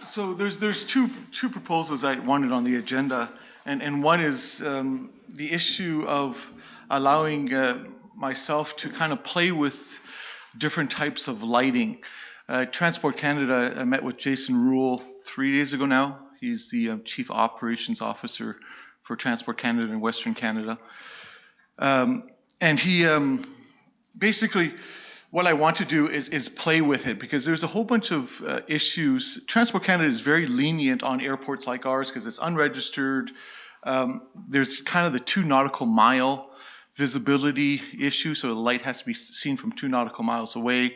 So there's two proposals I wanted on the agenda, and one is the issue of allowing myself to kind of play with different types of lighting. Transport Canada, I met with Jason Rule 3 days ago now. He's the Chief Operations Officer for Transport Canada in Western Canada. And he basically, what I want to do is play with it, because there's a whole bunch of issues. Transport Canada is very lenient on airports like ours because it's unregistered. There's kind of the 2 nautical mile visibility issue, so the light has to be seen from 2 nautical miles away.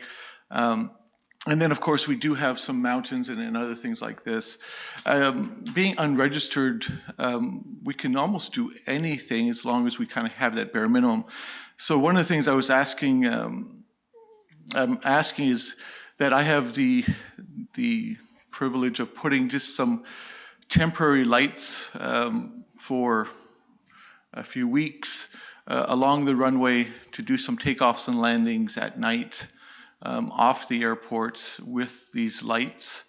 And then, of course, we do have some mountains and other things like this. Being unregistered, we can almost do anything as long as we kind of have that bare minimum. So one of the things I was asking is that I have the privilege of putting just some temporary lights for a few weeks along the runway to do some takeoffs and landings at night. Off the airport with these lights.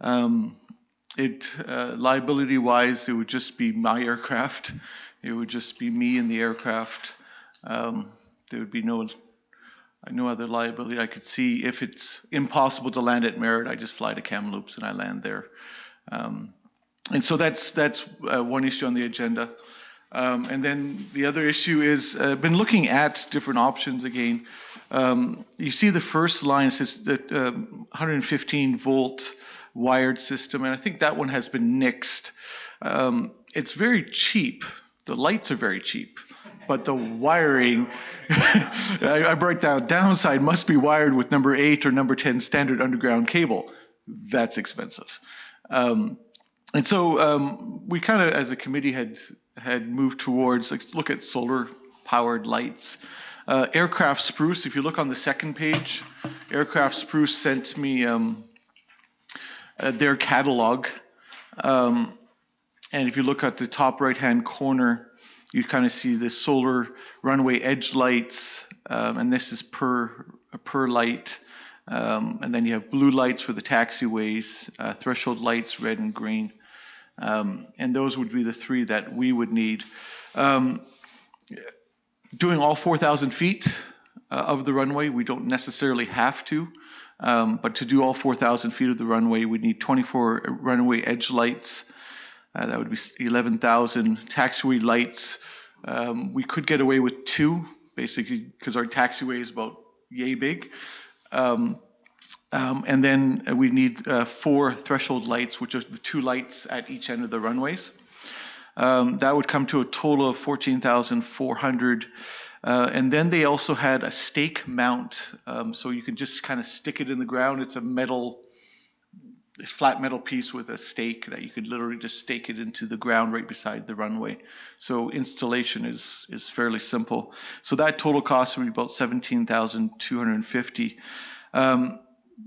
Liability-wise, it would just be my aircraft. It would just be me in the aircraft. There would be no other liability I could see. If it's impossible to land at Merritt, I just fly to Kamloops and I land there. And so that's one issue on the agenda. And then the other issue is I've been looking at different options again. You see the first line says that 115 volt wired system, and I think that one has been nixed. It's very cheap. The lights are very cheap, but the wiring, I break down, downside must be wired with number 8 or number 10 standard underground cable. That's expensive. And so we kind of, as a committee, had moved towards, like, look at solar powered lights. Aircraft Spruce, if you look on the second page, Aircraft Spruce sent me their catalog. And if you look at the top right hand corner, you kind of see the solar runway edge lights, and this is per light. And then you have blue lights for the taxiways, threshold lights, red and green. And those would be the 3 that we would need. Doing all 4,000 feet of the runway, we don't necessarily have to, but to do all 4,000 feet of the runway, we need 24 runway edge lights. That would be 11,000 taxiway lights. We could get away with 2, basically, because our taxiway is about yay big. And then we need 4 threshold lights, which are the 2 lights at each end of the runways. That would come to a total of 14,400. And then they also had a stake mount, so you can just kind of stick it in the ground. It's a flat metal piece with a stake that you could literally just stake it into the ground right beside the runway. So installation is fairly simple. So that total cost would be about 17,250.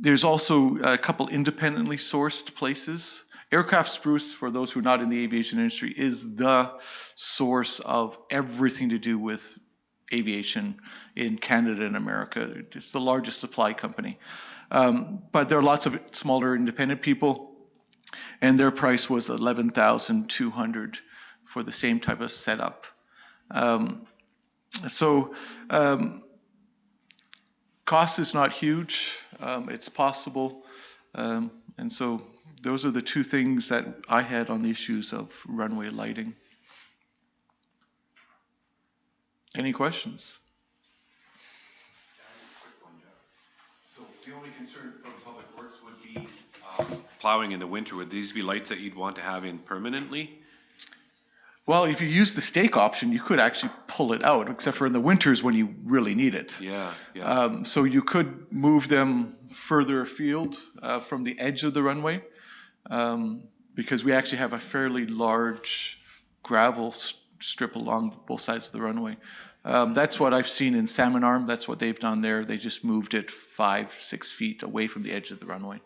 There's also a couple independently sourced places. Aircraft Spruce, for those who are not in the aviation industry, is the source of everything to do with aviation in Canada and America. It's the largest supply company. But there are lots of smaller independent people, and their price was 11,200 for the same type of setup. Cost is not huge. It's possible. And so those are the 2 things that I had on the issues of runway lighting. Any questions? So the only concern from Public Works would be plowing in the winter. Would these be lights that you'd want to have in permanently? Well, if you use the stake option, you could actually pull it out, except for in the winters when you really need it. Yeah. So you could move them further afield from the edge of the runway, because we actually have a fairly large gravel strip along both sides of the runway. That's what I've seen in Salmon Arm. That's what they've done there. They just moved it 5-6 feet away from the edge of the runway.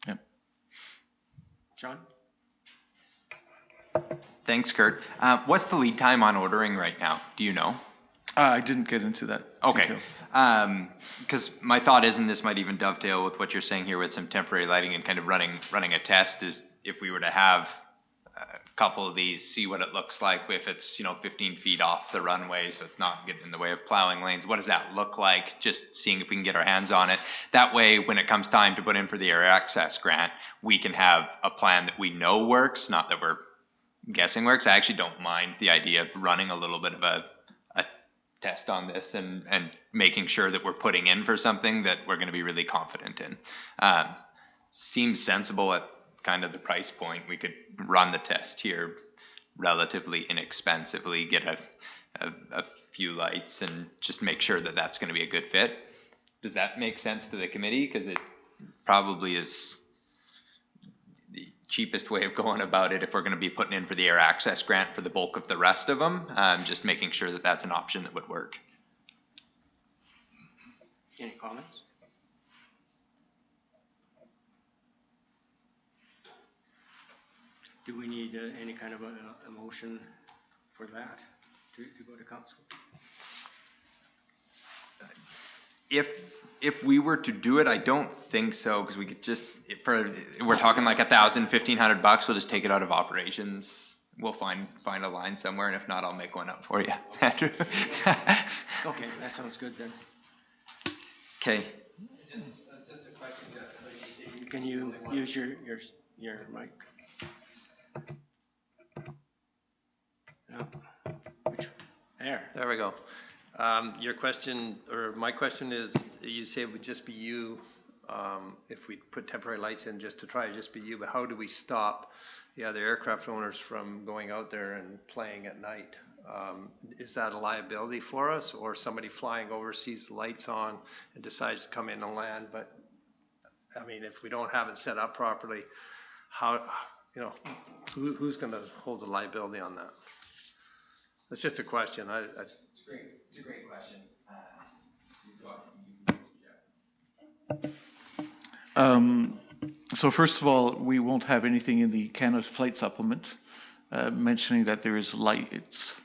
Yeah. John? Thanks, Kurt. What's the lead time on ordering right now? Do you know? I didn't get into that. Okay. Detail. Because my thought is, and this might even dovetail with what you're saying here with some temporary lighting and kind of running a test, is if we were to have a couple of these, see what it looks like if it's 15 feet off the runway, so it's not getting in the way of plowing lanes. What does that look like? Just seeing if we can get our hands on it. That way, when it comes time to put in for the air access grant, we can have a plan that we know works, not that we're guessing works. I actually don't mind the idea of running a little bit of a test on this and making sure that we're putting in for something that we're going to be really confident in. Seems sensible at kind of the price point. We could run the test here relatively inexpensively, get a few lights and just make sure that that's going to be a good fit. Does that make sense to the committee? Because it probably is the cheapest way of going about it if we're going to be putting in for the air access grant for the bulk of the rest of them. Just making sure that that's an option that would work. Any comments? Do we need any kind of a motion for that to go to council? If we were to do it, I don't think so, because we could just, we're talking like $1,000, $1,500, we'll just take it out of operations. We'll find a line somewhere, and if not, I'll make one up for you, Andrew. Okay, that sounds good then. Okay. Just a question, Jeff. Can you use your mic? No. There we go. Your question, or my question is, you say it would just be you, if we put temporary lights in just to try to just be you, but how do we stop the other aircraft owners from going out there and playing at night? Is that a liability for us, or somebody flying over sees the lights on and decides to come in and land? But I mean, if we don't have it set up properly, how, who's going to hold the liability on that? That's just a question. It's great. It's a great question. So first of all, we won't have anything in the Canada Flight Supplement mentioning that there is lights.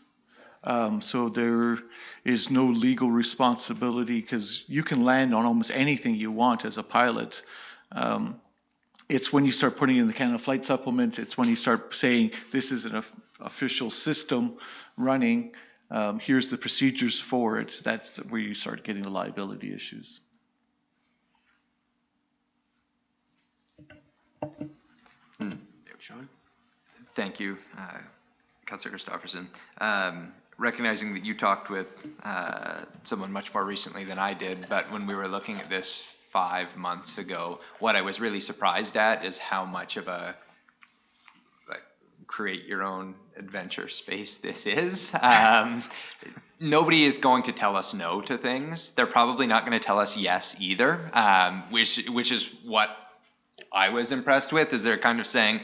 So there is no legal responsibility, because you can land on almost anything you want as a pilot. It's when you start putting in the Canada Flight Supplement, it's when you start saying this is an official system running, here's the procedures for it, that's where you start getting the liability issues. Sean? Thank you, Councillor Christopherson. Recognizing that you talked with someone much more recently than I did, but when we were looking at this 5 months ago, what I was really surprised at is how much of a create your own adventure space this is. Nobody is going to tell us no to things. They're probably not going to tell us yes either, which is what I was impressed with, is they're kind of saying,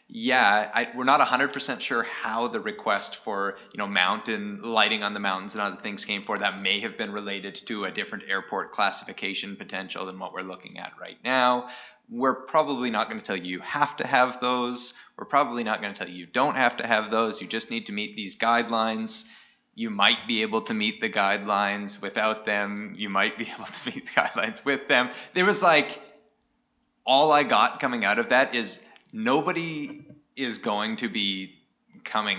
yeah, we're not 100% sure how the request for mountain lighting on the mountains and other things came for. That may have been related to a different airport classification potential than what we're looking at right now. We're probably not going to tell you have to have those. We're probably not going to tell you don't have to have those. You just need to meet these guidelines. You might be able to meet the guidelines without them. You might be able to meet the guidelines with them. There was all I got coming out of that is nobody is going to be coming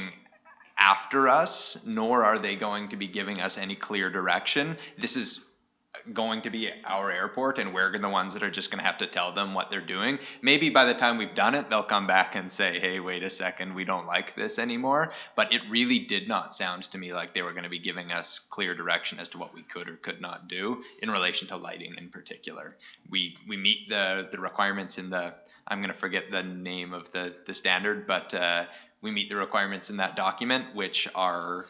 after us, nor are they going to be giving us any clear direction. This is going to be our airport, and we're the ones that are just going to have to tell them what they're doing. Maybe by the time we've done it, they'll come back and say, hey, wait a second, we don't like this anymore. But it really did not sound to me like they were going to be giving us clear direction as to what we could or could not do in relation to lighting in particular. We meet the requirements in the, I'm going to forget the name of the standard, but we meet the requirements in that document, which are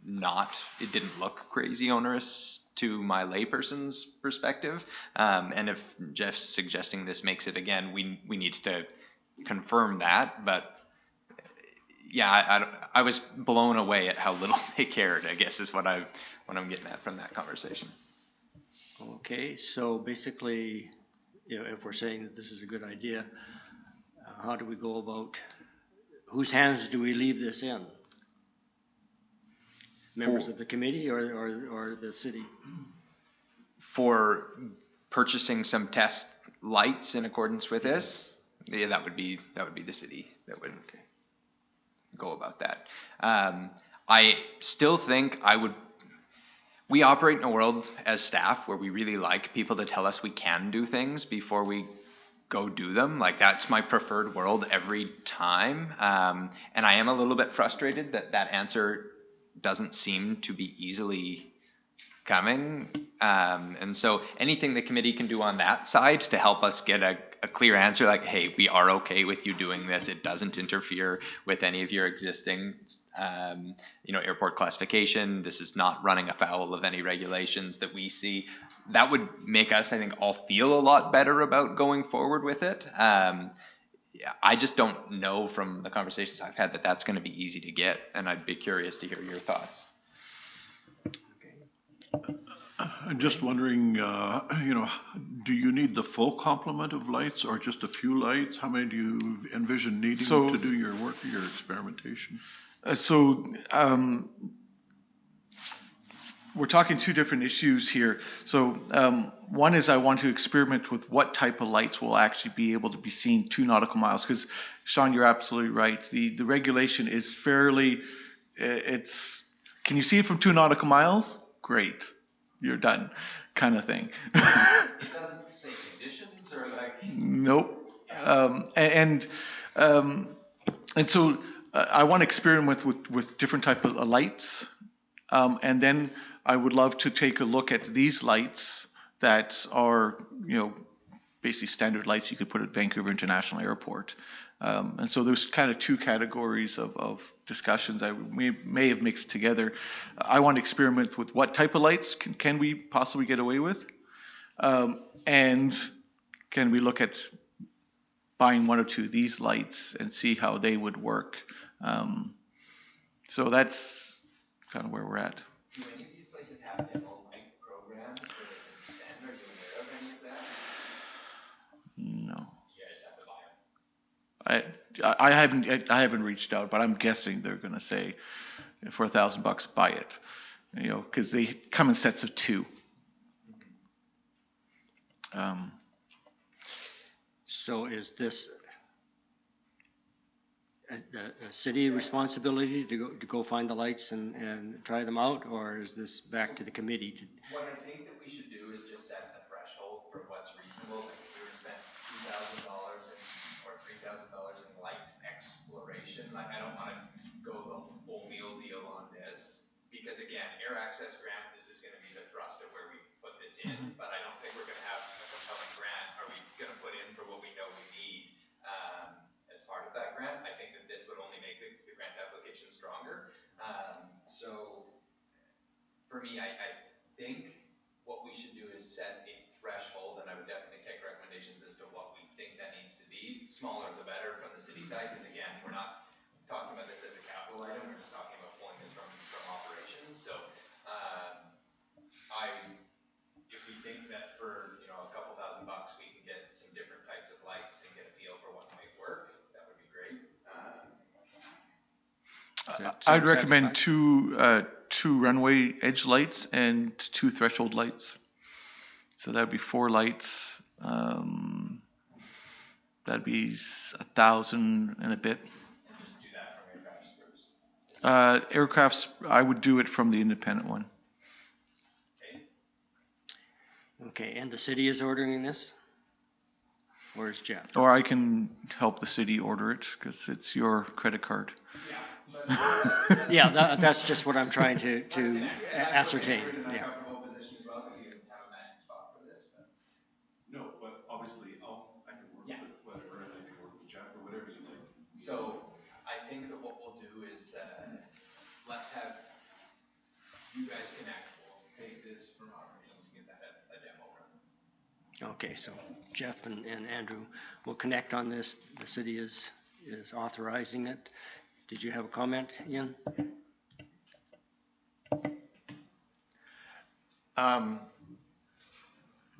not, it didn't look crazy onerous to my layperson's perspective. And if Jeff's suggesting this makes it again, we need to confirm that. But yeah, I was blown away at how little they cared, I guess is what I'm getting at from that conversation. Okay, so basically, if we're saying that this is a good idea, how do we go about, whose hands do we leave this in? Members of the committee or the city? For purchasing some test lights in accordance with this, yeah, that would be the city that would go about that. I still think we operate in a world as staff where we really like people to tell us we can do things before we go do them. Like, that's my preferred world every time. And I am a little bit frustrated that answer doesn't seem to be easily coming. And so anything the committee can do on that side to help us get a clear answer, like, hey, we are okay with you doing this. It doesn't interfere with any of your existing, airport classification. This is not running afoul of any regulations that we see. That would make us, I think, all feel a lot better about going forward with it. I just don't know from the conversations I've had that that's going to be easy to get, and I'd be curious to hear your thoughts. I'm just wondering, do you need the full complement of lights or just a few lights? How many do you envision needing to do your work, your experimentation? We're talking two different issues here. So one is I want to experiment with what type of lights will actually be able to be seen 2 nautical miles. Because, Sean, you're absolutely right. The regulation is fairly, can you see it from 2 nautical miles? Great. You're done, kind of thing. It doesn't say conditions or like. Nope. And so I want to experiment with different type of lights, and then I would love to take a look at these lights that are, basically standard lights you could put at Vancouver International Airport. And so there's kind of 2 categories of discussions I may have mixed together. I want to experiment with what type of lights can we possibly get away with, and can we look at buying 1 or 2 of these lights and see how they would work. So that's kind of where we're at. Do any of these places have demo light programs where they can send? Are you aware of any of that? No. You guys have to buy them. I haven't reached out, but I'm guessing they're going to say for $1,000 buy it, because they come in sets of 2. So is this a city responsibility to go find the lights and try them out, or is this back to the committee? What I think that we should do is just set a threshold for what's reasonable. Like, if we were to spend $2,000 or $3,000 in light exploration, like, I don't want to go the full meal deal on this, because again, air access grant, this is going to be the thrust of where we put this in, but I don't think we're going to have a compelling grant. Are we going to put in for what we know we need as part of that grant? I think that this would only make the grant application stronger. So for me, I think what we should do is set a threshold, and I would definitely take recommendations as to what we think that needs to be. Smaller the better from the city side, because again, we're not talking about this as a capital item, we're just talking about pulling this from operations. So if we think that for a couple $1,000 we can get some different types of lights and get a feel for what might work, that would be great. I'd recommend 2 runway edge lights and 2 threshold lights. So that'd be 4 lights. That'd be $1,000 and a bit. And just do that from aircraft groups. Aircrafts, I would do it from the independent one. Okay, and the city is ordering this? Or is Jeff? Or I can help the city order it, because it's your credit card. Yeah, that's just what I'm trying to ascertain. Yeah. No, but obviously I can work with whatever, and I can work with Jeff or whatever you like. So I think that what we'll do is let's have you guys connect. We'll take this from operations and get that a demo run. Okay, so Jeff and Andrew will connect on this. The city is authorizing it. Did you have a comment, Ian?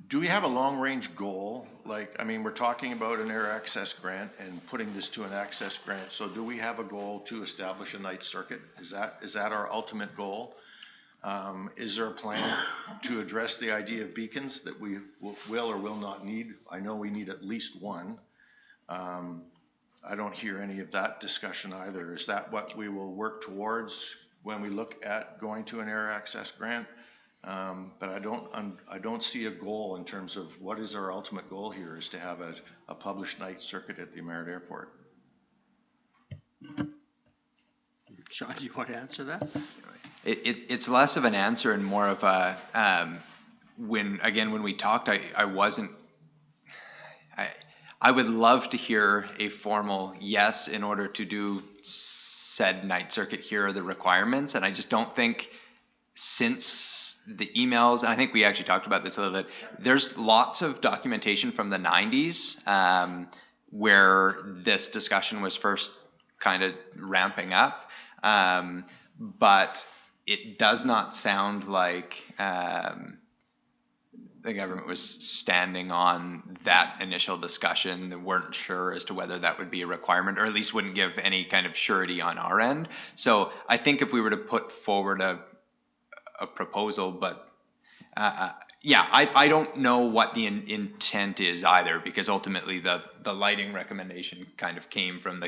Do we have a long-range goal? We're talking about an air access grant and putting this to an access grant. So do we have a goal to establish a night circuit? Is that our ultimate goal? Is there a plan to address the idea of beacons that we will or will not need? I know we need at least one. I don't hear any of that discussion either. Is that what we will work towards when we look at going to an air access grant? But I don't see a goal in terms of what is our ultimate goal here, is to have a published night circuit at the Merritt Airport. Sean, do you want to answer that? It's less of an answer and more of a, when we talked, I would love to hear a formal yes in order to do said night circuit, here are the requirements. And I just don't think, since the emails, and I think we actually talked about this a little bit, there's lots of documentation from the 90s where this discussion was first kind of ramping up. But it does not sound like the government was standing on that initial discussion. They weren't sure as to whether that would be a requirement, or at least wouldn't give any kind of surety on our end. So I think if we were to put forward a proposal, but yeah, I don't know what the intent is either, because ultimately the lighting recommendation kind of came from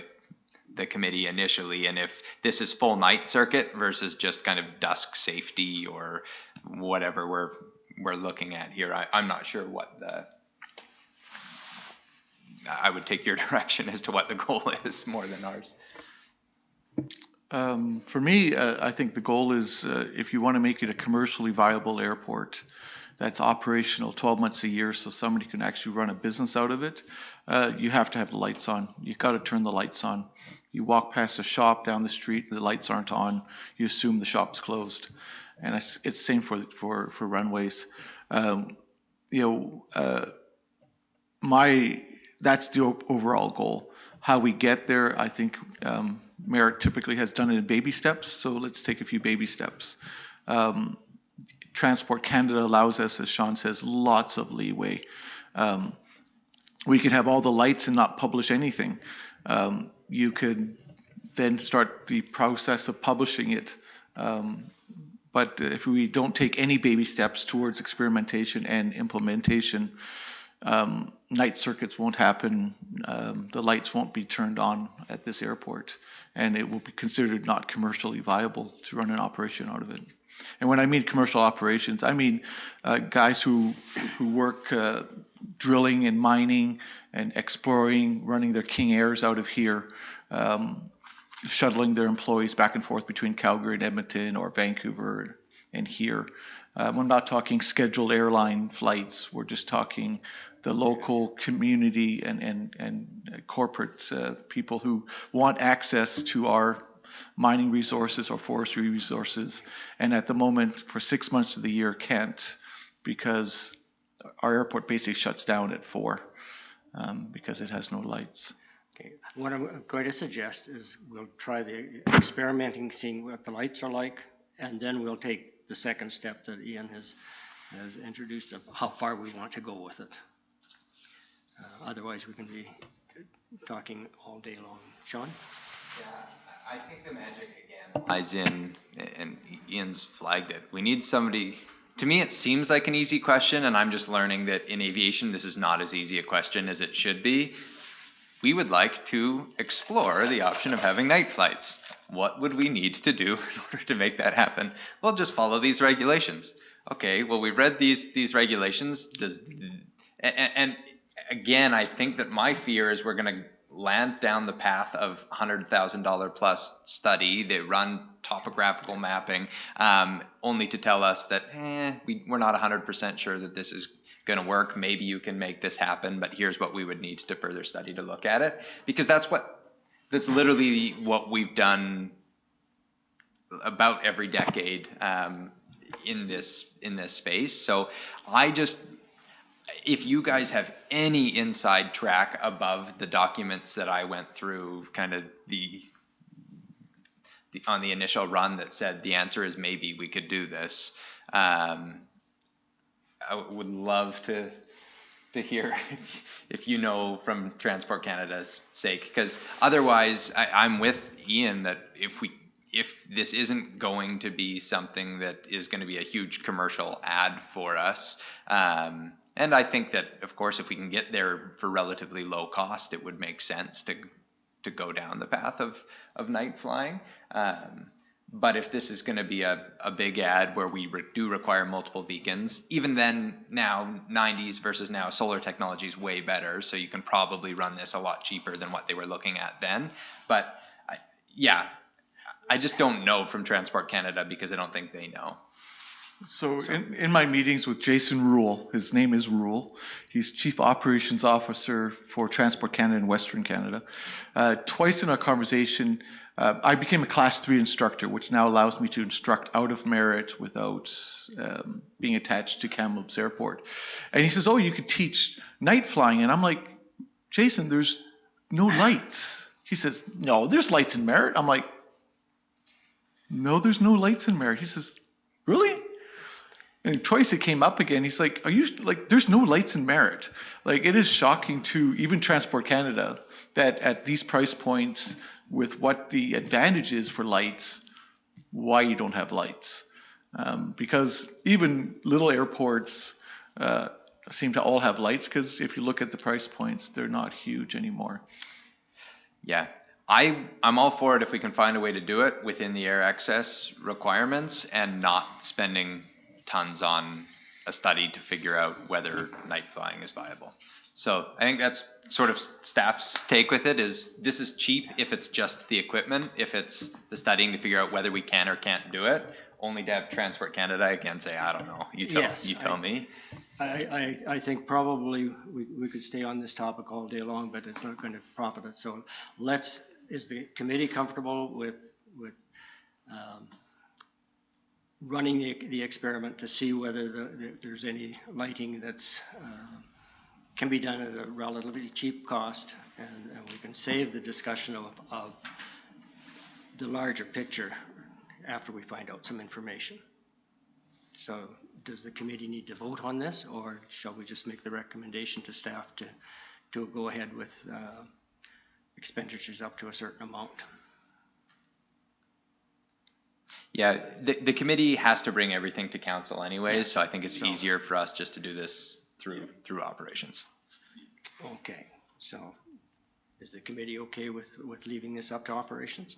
the committee initially, and if this is full night circuit versus just kind of dusk safety or whatever we're looking at here, I'm not sure what I would take your direction as to what the goal is more than ours. For me, I think the goal is if you want to make it a commercially viable airport that's operational 12 months a year so somebody can actually run a business out of it, you have to have the lights on. You've got to turn the lights on. You walk past a shop down the street, the lights aren't on, you assume the shop's closed. And it's the same for runways. That's the overall goal. How we get there, I think Merritt typically has done it in baby steps, so let's take a few baby steps. Transport Canada allows us, as Sean says, lots of leeway. We could have all the lights and not publish anything. You could then start the process of publishing it. But if we don't take any baby steps towards experimentation and implementation, night circuits won't happen. The lights won't be turned on at this airport, and it will be considered not commercially viable to run an operation out of it. And when I mean commercial operations, I mean guys who work drilling and mining and exploring, running their King Airs out of here, shuttling their employees back and forth between Calgary and Edmonton or Vancouver and here. We're not talking scheduled airline flights. We're just talking the local community and corporate people who want access to our mining resources or forestry resources, and at the moment for 6 months of the year can't, because our airport basically shuts down at 4 because it has no lights. Okay. What I'm going to suggest is we'll try the experimenting, seeing what the lights are like, and then we'll take the second step that Ian has introduced of how far we want to go with it. Otherwise, we can be talking all day long. Sean? Yeah, I think the magic again lies in, and Ian's flagged it. We need somebody. To me, it seems like an easy question, and I'm just learning that in aviation, this is not as easy a question as it should be. We would like to explore the option of having night flights. What would we need to do in order to make that happen? Well, just follow these regulations. Okay, well, we've read these regulations. And again, I think that my fear is we're going to land down the path of $100,000 plus study. They run topographical mapping, only to tell us that we're not 100% sure that this is going to work. Maybe you can make this happen, but here's what we would need to further study to look at it. Because that's literally what we've done about every decade in this space. So if you guys have any inside track above the documents that I went through, kind of on the initial run that said the answer is maybe we could do this, I would love to hear if you know from Transport Canada's sake, because otherwise I'm with Ian that if if this isn't going to be something that is going to be a huge commercial ad for us, and I think that, of course, if we can get there for relatively low cost, it would make sense to go down the path of night flying. But if this is going to be a big ad where we do require multiple beacons, even then, now 90s versus now, solar technology is way better, so you can probably run this a lot cheaper than what they were looking at then. But I just don't know from Transport Canada because I don't think they know. So in my meetings with Jason Rule, his name is Rule, he's Chief Operations Officer for Transport Canada in Western Canada. Twice in our conversation, I became a Class 3 instructor, which now allows me to instruct out of Merritt without being attached to Kamloops Airport. And he says, oh, you could teach night flying. And I'm like, Jason, there's no lights. He says, no, there's lights in Merritt. I'm like, no, there's no lights in Merritt. He says, really? And twice it came up again. He's like, are you, like, there's no lights in Merritt. Like, it is shocking to even Transport Canada that at these price points, with what the advantage is for lights, why you don't have lights. Because even little airports seem to all have lights, because if you look at the price points, they're not huge anymore. Yeah. I'm all for it if we can find a way to do it within the air access requirements and not spending tons on a study to figure out whether night flying is viable. So I think that's sort of staff's take with it, is this is cheap if it's just the equipment. If it's the studying to figure out whether we can or can't do it, only to have Transport Canada again say, I don't know, you tell me. I think probably we could stay on this topic all day long, but it's not going to profit us. So is the committee comfortable with running the experiment to see whether there's any lighting that's can be done at a relatively cheap cost, and we can save the discussion of the larger picture after we find out some information. So does the committee need to vote on this, or shall we just make the recommendation to staff to go ahead with expenditures up to a certain amount? Yeah, the committee has to bring everything to council anyways, so I think it's easier for us just to do this through operations. Okay, so is the committee okay with leaving this up to operations?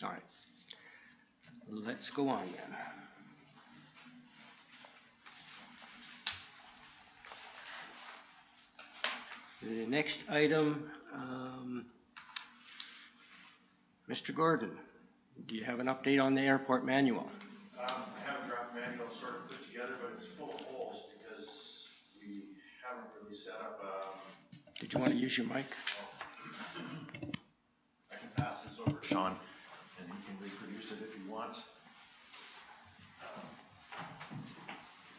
All right, let's go on then. The next item, Mr. Gordon, do you have an update on the airport manual? I have a draft manual sort of put together, but it's full of holes because we haven't really set up Did you want to use your mic? I can pass this over to Sean, and he can reproduce it if he wants.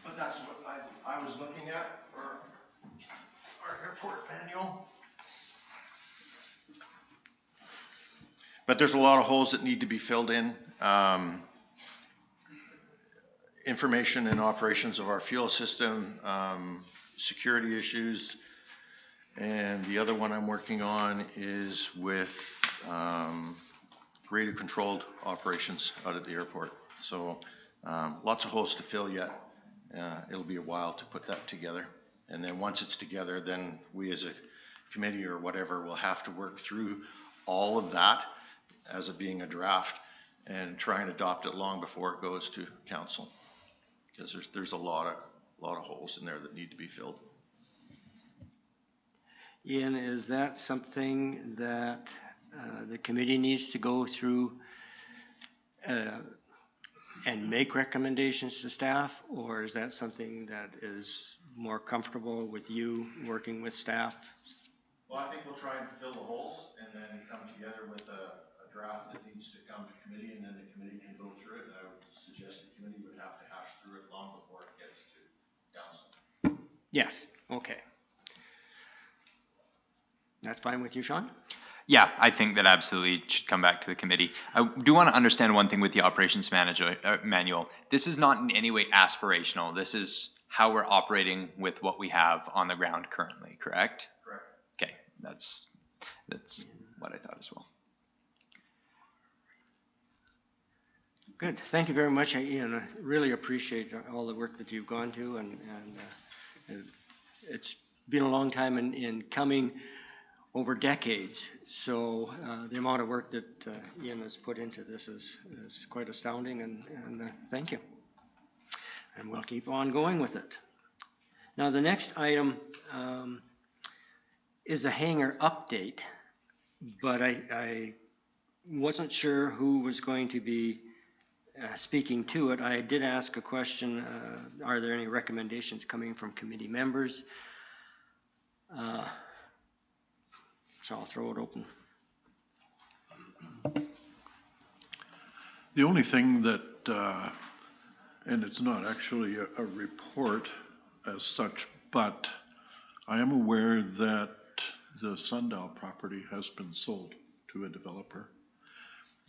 But that's what I was looking at for our airport manual. But there's a lot of holes that need to be filled in. Information and operations of our fuel system, security issues, and the other one I'm working on is with radio controlled operations out at the airport. So lots of holes to fill yet. It'll be a while to put that together. And then once it's together, then we as a committee or whatever will have to work through all of that as it being a draft and try and adopt it long before it goes to council. Because there's a lot of holes in there that need to be filled. Ian, is that something that the committee needs to go through and make recommendations to staff, or is that something that is more comfortable with you working with staff? Well, I think we'll try and fill the holes and then come together with a draft that needs to come to committee, and then the committee can go through it. And I would suggest the committee would have to hash through it long before it gets to council. Yes, okay. That's fine with you, Sean? Yeah, I think that absolutely should come back to the committee. I do want to understand one thing with the operations manual. This is not in any way aspirational. This is how we're operating with what we have on the ground currently, correct? Correct. Okay, that's what I thought as well. Good. Thank you very much, Ian. I really appreciate all the work that you've gone to, and it's been a long time in coming, over decades. So the amount of work that Ian has put into this is quite astounding, and thank you. And we'll keep on going with it. Now, the next item is a hangar update, but I wasn't sure who was going to be speaking to it. I did ask a question, are there any recommendations coming from committee members? So I'll throw it open. The only thing that, and it's not actually a report as such, but I am aware that the Sundial property has been sold to a developer.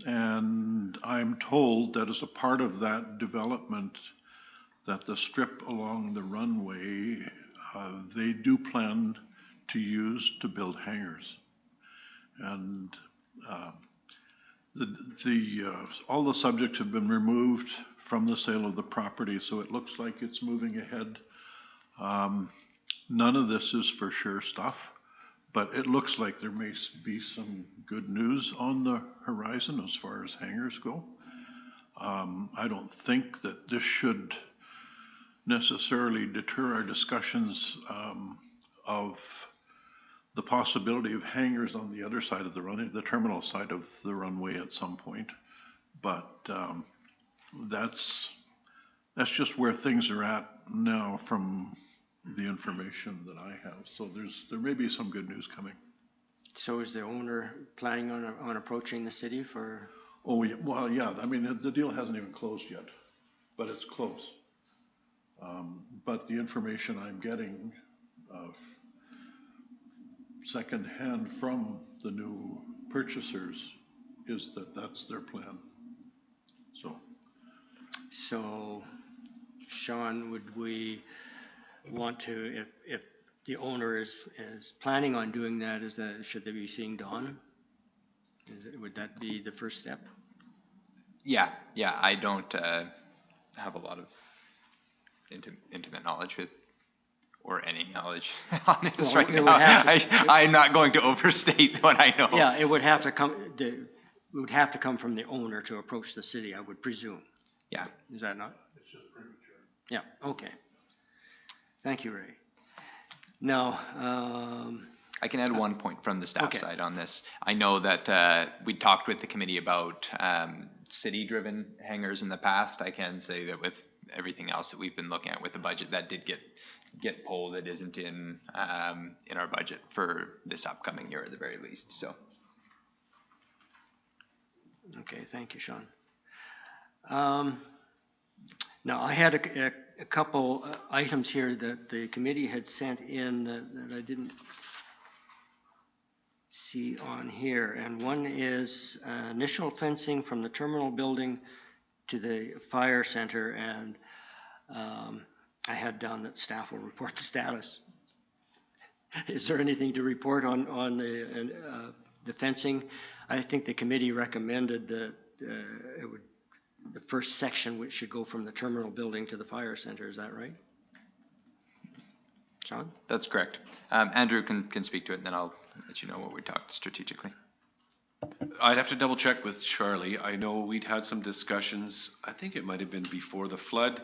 And I'm told that as a part of that development, that the strip along the runway, they do plan to use to build hangars. And all the subjects have been removed from the sale of the property, so it looks like it's moving ahead. None of this is for sure stuff, but it looks like there may be some good news on the horizon as far as hangars go. I don't think that this should necessarily deter our discussions of the possibility of hangars on the other side of the runway, the terminal side of the runway at some point. But that's just where things are at now from the information that I have. So there may be some good news coming. So is the owner planning on approaching the city for? Oh, yeah, well, yeah, I mean, the deal hasn't even closed yet, but it's close. But the information I'm getting secondhand from the new purchasers is that that's their plan. So, Sean, would we want to, if the owner is planning on doing that, should they be seeing Dawn? Would that be the first step? Yeah, I don't have a lot of intimate knowledge with, or any knowledge on this right now. I'm not going to overstate what I know. Yeah, it would have to come. It would have to come from the owner to approach the city, I would presume. Yeah. Is that not? It's just premature. Yeah. Okay. Thank you, Ray. Now, I can add one point from the staff side on this. I know that we talked with the committee about city-driven hangars in the past. I can say that with everything else that we've been looking at with the budget, that did get pulled. It isn't in our budget for this upcoming year at the very least. So. Okay, thank you, Sean. Now, I had a couple items here that the committee had sent in that I didn't see on here, and one is initial fencing from the terminal building to the fire center, and I had down that staff will report the status. Is there anything to report on the fencing? I think the committee recommended that the first section which should go from the terminal building to the fire center. Is that right? John? That's correct. Andrew can speak to it, and then I'll let you know what we talked strategically. I'd have to double check with Charlie. I know we'd had some discussions, I think it might have been before the flood,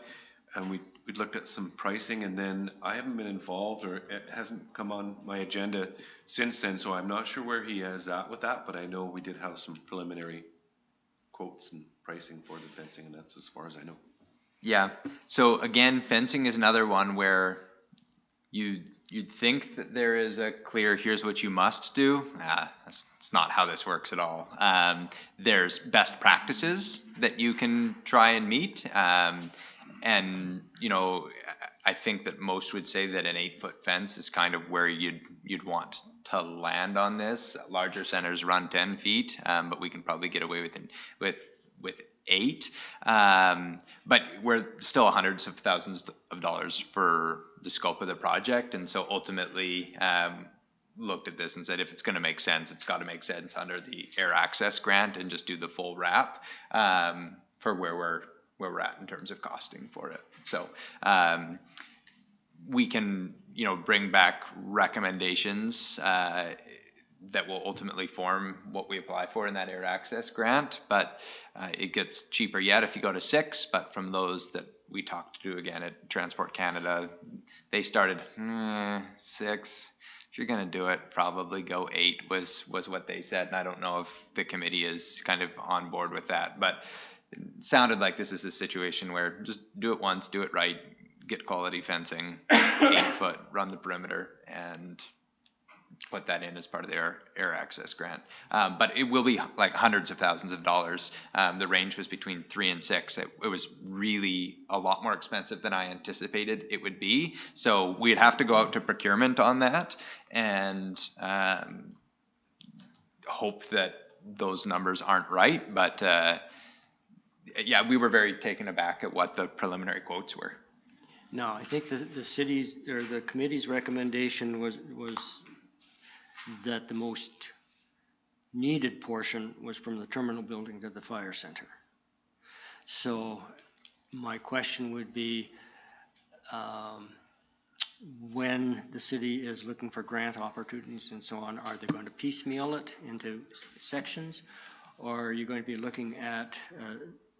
and we'd looked at some pricing, and then I haven't been involved, or it hasn't come on my agenda since then, so I'm not sure where he is at with that, but I know we did have some preliminary quotes and pricing for the fencing, and that's as far as I know. Yeah, so again, fencing is another one where you'd think that there is a clear, here's what you must do. That's not how this works at all. There's best practices that you can try and meet. And, you know, I think that most would say that an 8-foot fence is kind of where you'd want to land on this. Larger centers run 10 feet, but we can probably get away with 8. But we're still hundreds of thousands of dollars for the scope of the project, and so ultimately looked at this and said, if it's going to make sense, it's got to make sense under the air access grant and just do the full wrap. for where we're at in terms of costing for it. So we can, bring back recommendations that will ultimately form what we apply for in that air access grant, but it gets cheaper yet if you go to 6. But from those that we talked to again at Transport Canada, they started 6. If you're going to do it, probably go 8 was what they said. And I don't know if the committee is kind of on board with that, but it sounded like this is a situation where just do it once, do it right, get quality fencing, 8 foot, run the perimeter, and put that in as part of their air access grant. But it will be like hundreds of thousands of dollars. The range was between 3 and 6. It was really a lot more expensive than I anticipated it would be. So we'd have to go out to procurement on that and hope that those numbers aren't right. But yeah, we were very taken aback at what the preliminary quotes were. No, I think the city's or the committee's recommendation was that the most needed portion was from the terminal building to the fire center. So my question would be, when the city is looking for grant opportunities and so on, are they going to piecemeal it into sections, or are you going to be looking at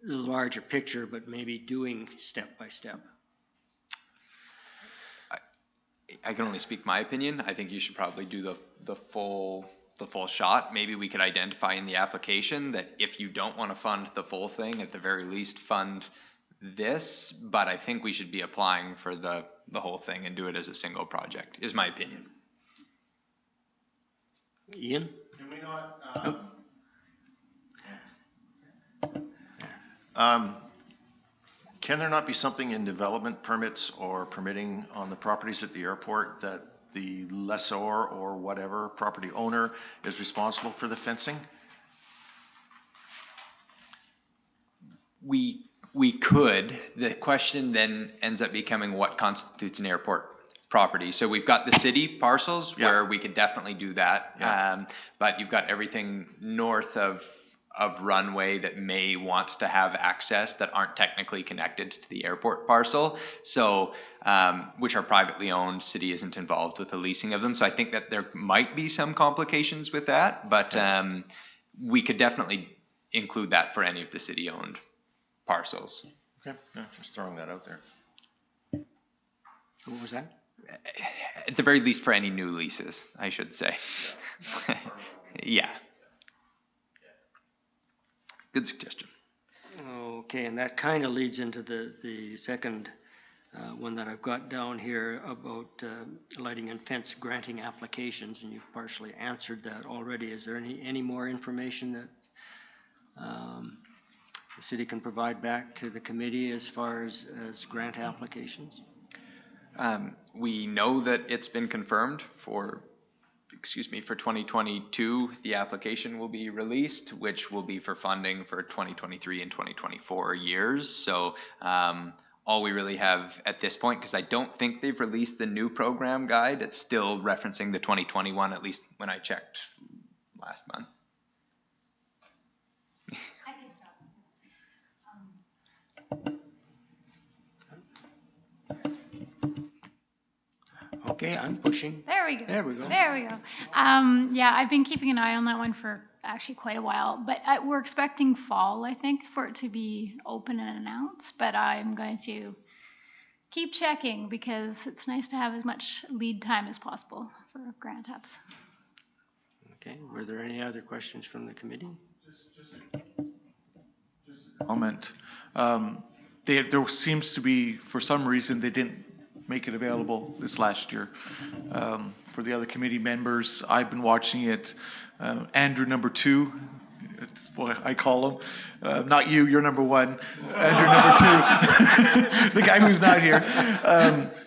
the larger picture but maybe doing step by step? I can only speak my opinion. I think you should probably do the full shot. Maybe we could identify in the application that if you don't want to fund the full thing, at the very least fund this. But I think we should be applying for the whole thing and do it as a single project, is my opinion. Ian? Can we not? Can there not be something in development permits or permitting on the properties at the airport that the lessor or whatever property owner is responsible for the fencing? We could. The question then ends up becoming what constitutes an airport property. So we've got the city parcels where we could definitely do that. Yeah. But you've got everything north of runway that may want to have access that aren't technically connected to the airport parcel. So, which are privately owned, city isn't involved with the leasing of them. So I think that there might be some complications with that, but we could definitely include that for any of the city owned parcels. Okay, yeah, just throwing that out there. What was that? At the very least for any new leases, I should say. Yeah. Good suggestion. Okay, and that kind of leads into the second one that I've got down here about lighting and fence granting applications, and you've partially answered that already. Is there any more information that the city can provide back to the committee as far as grant applications? We know that it's been confirmed for 2022, the application will be released, which will be for funding for 2023 and 2024 years. So all we really have at this point, because I don't think they've released the new program guide, it's still referencing the 2021, at least when I checked last month. Okay, I'm pushing. There we go. There we go. There we go. Yeah, I've been keeping an eye on that one for actually quite a while, but we're expecting fall, I think, for it to be open and announced, but I'm going to keep checking because it's nice to have as much lead time as possible for grant apps. Okay, were there any other questions from the committee? Just a comment. There seems to be, for some reason, they didn't make it available this last year. For the other committee members, I've been watching it. Andrew number 2, it's what I call him. Not you, you're number 1. Andrew number 2, the guy who's not here.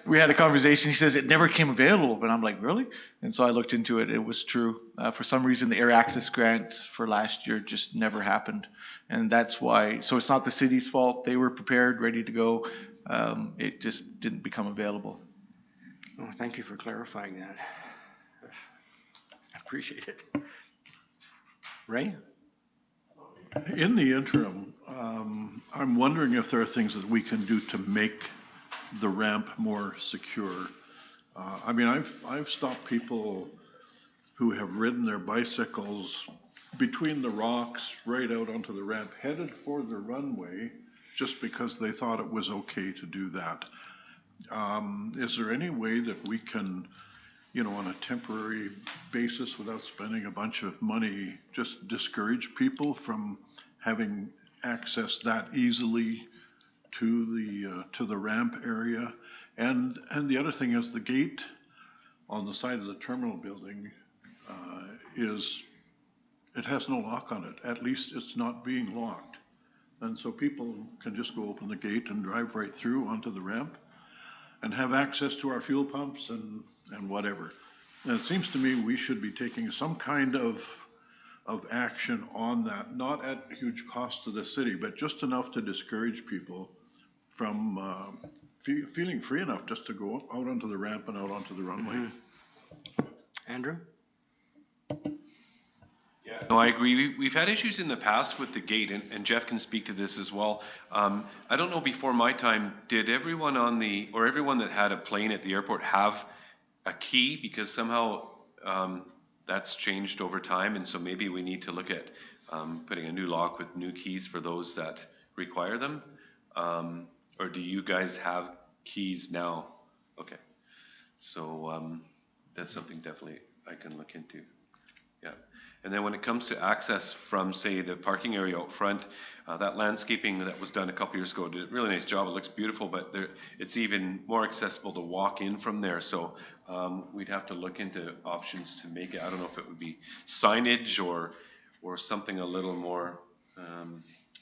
We had a conversation. He says it never came available, but I'm like, really? And so I looked into it. It was true. For some reason, the air access grants for last year just never happened, and that's why. So it's not the city's fault. They were prepared, ready to go. It just didn't become available. Oh, thank you for clarifying that. I appreciate it. Ray? In the interim, I'm wondering if there are things that we can do to make the ramp more secure. I mean, I've stopped people who have ridden their bicycles between the rocks right out onto the ramp, headed for the runway, just because they thought it was okay to do that. Is there any way that we can, you know, on a temporary basis, without spending a bunch of money, just discourage people from having access that easily to the ramp area? And the other thing is the gate on the side of the terminal building it has no lock on it. At least it's not being locked. And so people can just go open the gate and drive right through onto the ramp and have access to our fuel pumps and whatever. And it seems to me we should be taking some kind of action on that, not at huge cost to the city, but just enough to discourage people from feeling free enough just to go out onto the ramp and out onto the runway. Mm-hmm. Andrew? Yeah, no, I agree. We've had issues in the past with the gate, and Jeff can speak to this as well. I don't know, before my time, did everyone everyone that had a plane at the airport have a key? Because somehow that's changed over time, and so maybe we need to look at putting a new lock with new keys for those that require them. Or do you guys have keys now? Okay, so that's something definitely I can look into. Yeah, and then when it comes to access from, say, the parking area out front, that landscaping that was done a couple years ago did a really nice job. It looks beautiful, but it's even more accessible to walk in from there. So we'd have to look into options to make it. I don't know if it would be signage or something a little more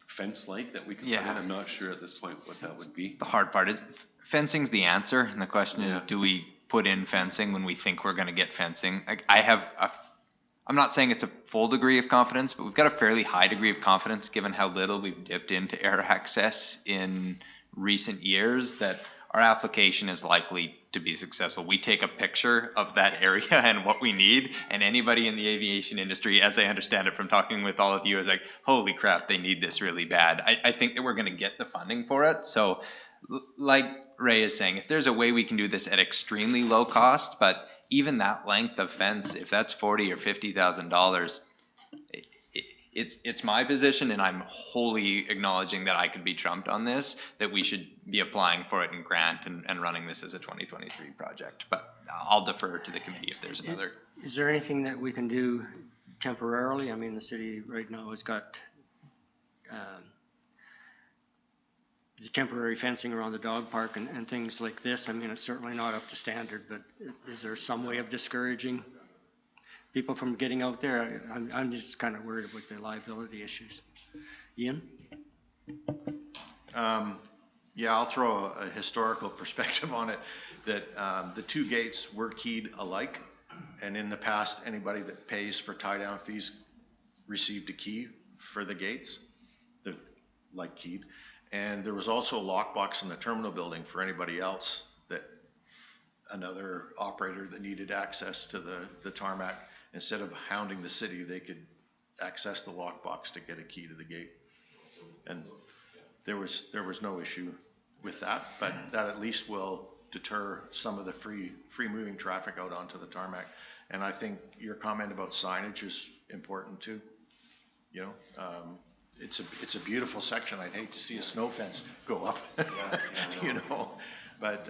fence-like that we could put in. I'm not sure at this point what that would be. The hard part is fencing's the answer, and the question is, do we put in fencing when we think we're going to get fencing? Like, I'm not saying it's a full degree of confidence, but we've got a fairly high degree of confidence given how little we've dipped into air access in recent years that our application is likely to be successful. We take a picture of that area and what we need, and anybody in the aviation industry, as I understand it from talking with all of you, is like, holy crap, they need this really bad. I think that we're going to get the funding for it. So like Ray is saying, if there's a way we can do this at extremely low cost, but even that length of fence, if that's $40,000 or $50,000, it's my position, and I'm wholly acknowledging that I could be trumped on this, that we should be applying for it in grant and running this as a 2023 project. But I'll defer to the committee if there's another. Is there anything that we can do temporarily? I mean, the city right now has got the temporary fencing around the dog park and things like this. I mean, it's certainly not up to standard, but is there some way of discouraging people from getting out there? I'm just kind of worried about the liability issues. Ian? Yeah, I'll throw a historical perspective on it, that the two gates were keyed alike, and in the past, anybody that pays for tie-down fees received a key for the gates, like keyed. And there was also a lockbox in the terminal building for anybody else, that another operator that needed access to the tarmac. Instead of hounding the city, they could access the lockbox to get a key to the gate. And there was no issue with that, but that at least will deter some of the free moving traffic out onto the tarmac. And I think your comment about signage is important too. You know, it's a beautiful section. I'd hate to see a snow fence go up, you know, but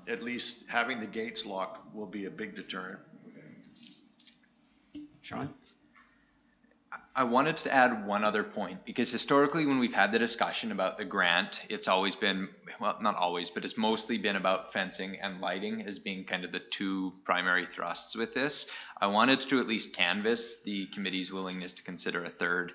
at least having the gates locked will be a big deterrent. Sean? I wanted to add one other point, because historically when we've had the discussion about the grant, it's always been, well, not always, but it's mostly been about fencing and lighting as being kind of the two primary thrusts with this. I wanted to at least canvass the committee's willingness to consider a third.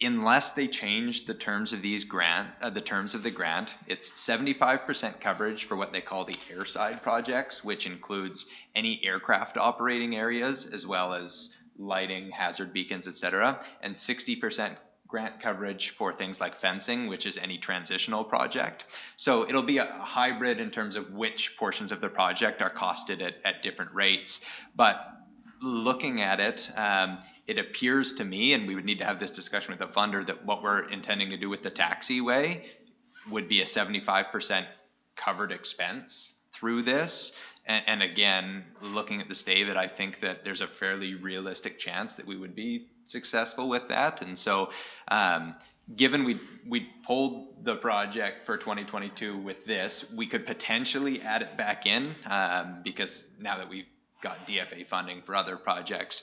Unless they change the terms of these the terms of the grant, it's 75% coverage for what they call the airside projects, which includes any aircraft operating areas as well as lighting, hazard beacons, etc., and 60% grant coverage for things like fencing, which is any transitional project. So it'll be a hybrid in terms of which portions of the project are costed at different rates. But looking at it, It appears to me, and we would need to have this discussion with the funder, that what we're intending to do with the taxiway would be a 75% covered expense through this. And again, looking at this, David, I think that there's a fairly realistic chance that we would be successful with that. And so, given we pulled the project for 2022 with this, we could potentially add it back in, because now that we've got DFA funding for other projects,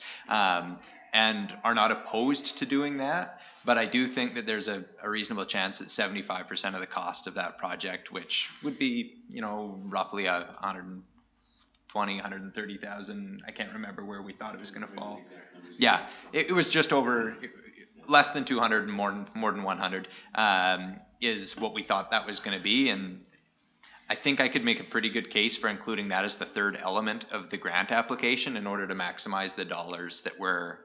and are not opposed to doing that. But I do think that there's a reasonable chance that 75% of the cost of that project, which would be, roughly 130,000, I can't remember where we thought it was going to fall. Yeah, it was just over, less than 200 and more than 100, is what we thought that was going to be. And I think I could make a pretty good case for including that as the third element of the grant application in order to maximize the dollars that we're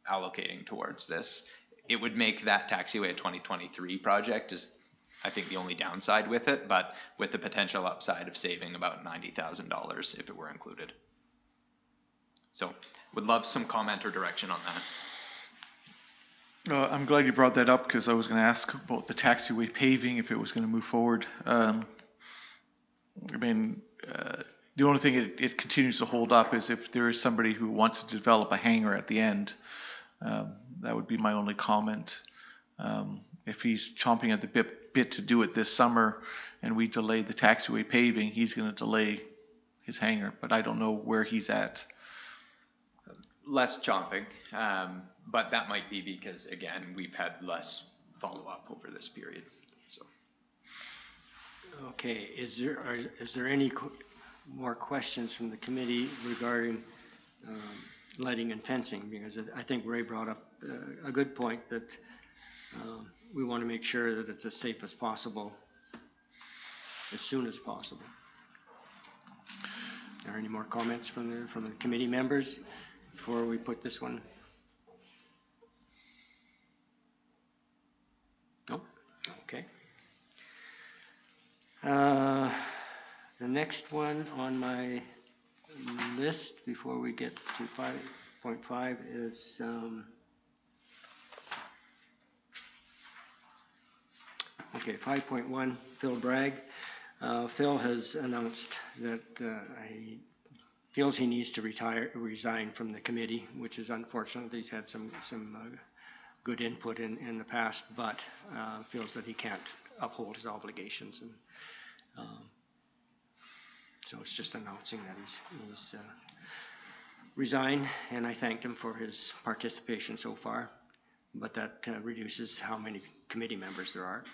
allocating towards this. It would make that taxiway a 2023 project, is I think the only downside with it, but with the potential upside of saving about $90,000 if it were included. So would love some comment or direction on that. I'm glad you brought that up, because I was going to ask about the taxiway paving, if it was going to move forward. The only thing it continues to hold up is if there is somebody who wants to develop a hangar at the end. That would be my only comment. If he's chomping at the bit to do it this summer and we delay the taxiway paving, he's going to delay his hangar, but I don't know where he's at. Less chomping, but that might be because, again, we've had less follow-up over this period. So. Okay, is there any more questions from the committee regarding lighting and fencing? Because I think Ray brought up a good point that we want to make sure that it's as safe as possible, as soon as possible. Are there any more comments from the committee members before we put this one? Nope. Okay. The next one on my list before we get to 5.5 is okay, 5.1, Phil Bragg. Phil has announced that he feels he needs to resign from the committee, which is unfortunate. He's had some good input in the past, but feels that he can't uphold his obligations. And so it's just announcing that he's resigned, and I thanked him for his participation so far, but that reduces how many committee members there are.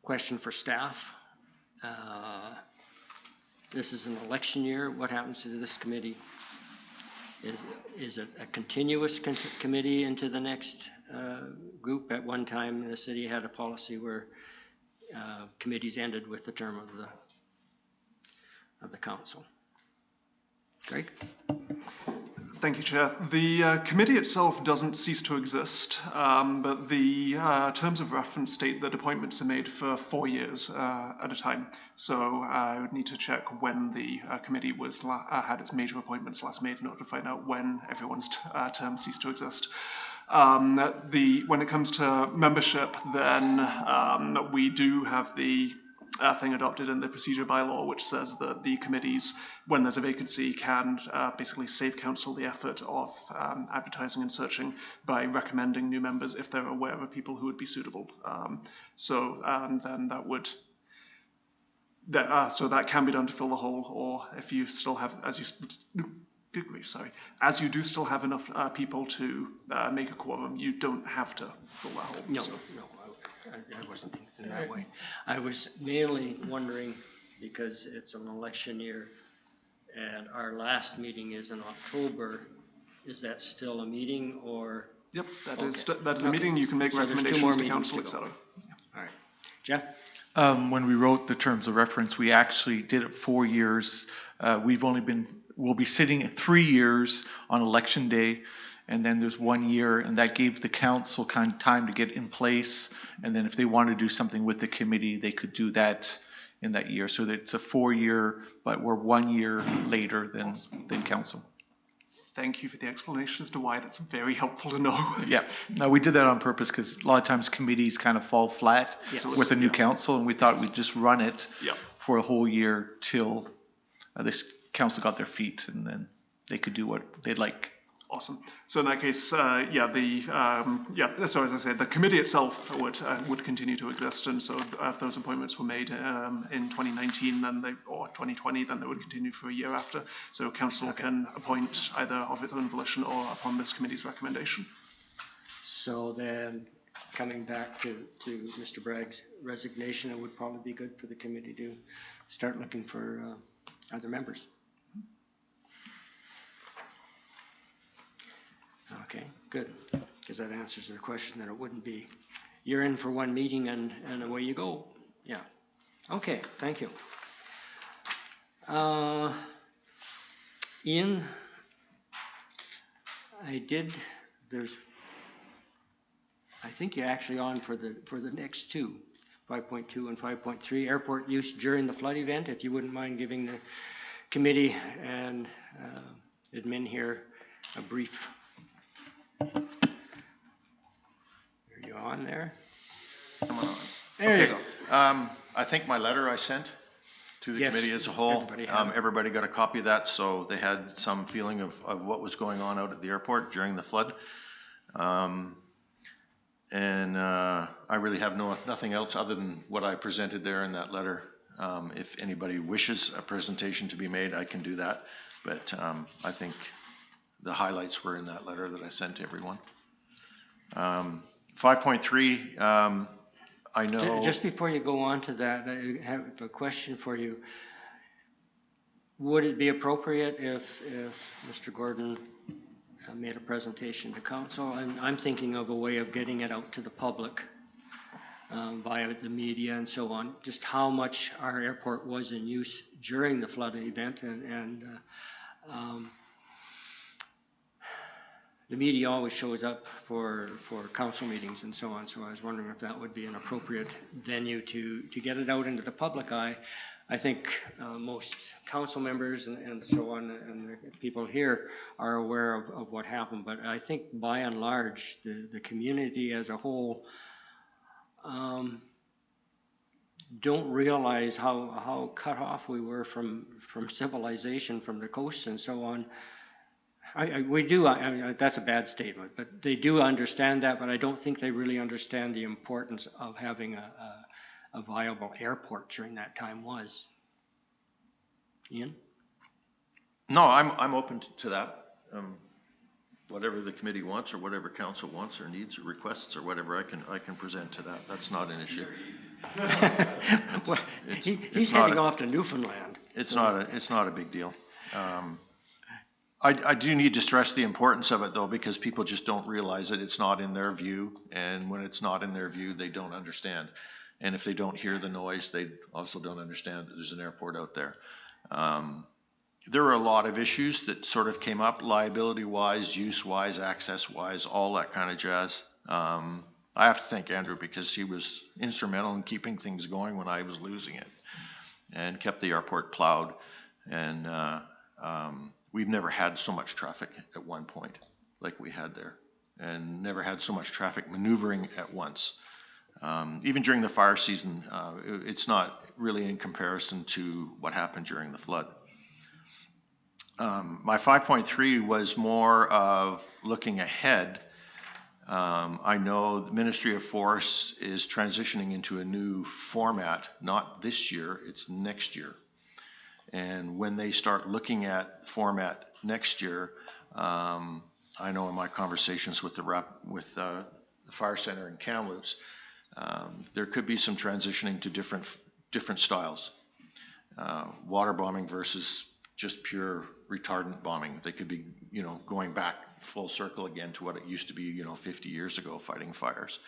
Question for staff. This is an election year. What happens to this committee? Is it a continuous committee into the next group? At one time, the city had a policy where committees ended with the term of the council. Greg? Thank you, Chair. The committee itself doesn't cease to exist, but the terms of reference state that appointments are made for 4 years at a time. So I would need to check when the committee was had its major appointments last made in order to find out when everyone's term ceased to exist. When it comes to membership, then we do have the thing adopted in the procedure bylaw, which says that the committees, when there's a vacancy, can basically save council the effort of advertising and searching by recommending new members if they're aware of people who would be suitable. Then that would so that can be done to fill the hole, or if you still have, as you do still have enough people to make a quorum, you don't have to fill that hole. No, I wasn't thinking that way. I was mainly wondering, because it's an election year and our last meeting is in October, is that still a meeting or? Yep, that is a meeting. You can make recommendations to council, etc. All right. Jeff? When we wrote the terms of reference, we actually did it 4 years. We'll be sitting at 3 years on election day, and then there's 1 year, and that gave the council kind of time to get in place. And then if they want to do something with the committee, they could do that in that year. So that it's a 4 year, but we're 1 year later than council. Thank you for the explanation as to why. That's very helpful to know. Yeah, no, we did that on purpose because a lot of times committees kind of fall flat with a new council, and we thought we'd just run it for a whole year till this council got their feet, and then they could do what they'd like. Awesome. So in that case, so as I said, the committee itself would continue to exist, and so if those appointments were made in 2019, or 2020, then they would continue for a year after. So council can appoint either of its own volition or upon this committee's recommendation. So then, coming back to Mr. Bragg's resignation, it would probably be good for the committee to start looking for other members. Okay, good, because that answers the question that it wouldn't be, you're in for one meeting and away you go. Yeah, okay, thank you. Ian, I think you're actually on for the next two, 5.2 and 5.3, airport use during the flood event. If you wouldn't mind giving the committee and admin here a brief. Are you on there? Come on. There you go. I think my letter I sent to the committee as a whole, everybody got a copy of that, so they had some feeling of what was going on out at the airport during the flood. I really have nothing else other than what I presented there in that letter. If anybody wishes a presentation to be made, I can do that. But I think the highlights were in that letter that I sent to everyone. 5.3, I know. Just before you go on to that, I have a question for you. Would it be appropriate if Mr. Gordon made a presentation to council? I'm thinking of a way of getting it out to the public via the media and so on, just how much our airport was in use during the flood event, and the media always shows up for council meetings and so on, so I was wondering if that would be an appropriate venue to get it out into the public eye. I think most council members and so on and the people here are aware of what happened, but I think by and large the community as a whole don't realize how cut off we were from civilization, from the coast and so on. We do, that's a bad statement, but they do understand that, but I don't think they really understand the importance of having a viable airport during that time was. Ian? No, I'm open to that. Whatever the committee wants, or whatever council wants or needs or requests or whatever, I can present to that. That's not an issue. Well, he's heading off to Newfoundland. It's not a big deal. I do need to stress the importance of it, though, because people just don't realize it. It's not in their view, and when it's not in their view, they don't understand. And if they don't hear the noise, they also don't understand that there's an airport out there. There were a lot of issues that sort of came up, liability-wise, use-wise, access-wise, all that kind of jazz. I have to thank Andrew because he was instrumental in keeping things going when I was losing it, and kept the airport plowed. And we've never had so much traffic at one point like we had there, and never had so much traffic maneuvering at once. Even during the fire season, it's not really in comparison to what happened during the flood. My 5.3 was more of looking ahead. I know the Ministry of Forests is transitioning into a new format, not this year, it's next year. And when they start looking at format next year, I know in my conversations with the fire center in Kamloops, there could be some transitioning to different styles. Water bombing versus just pure retardant bombing. They could be, going back full circle again to what it used to be, 50 years ago, fighting fires.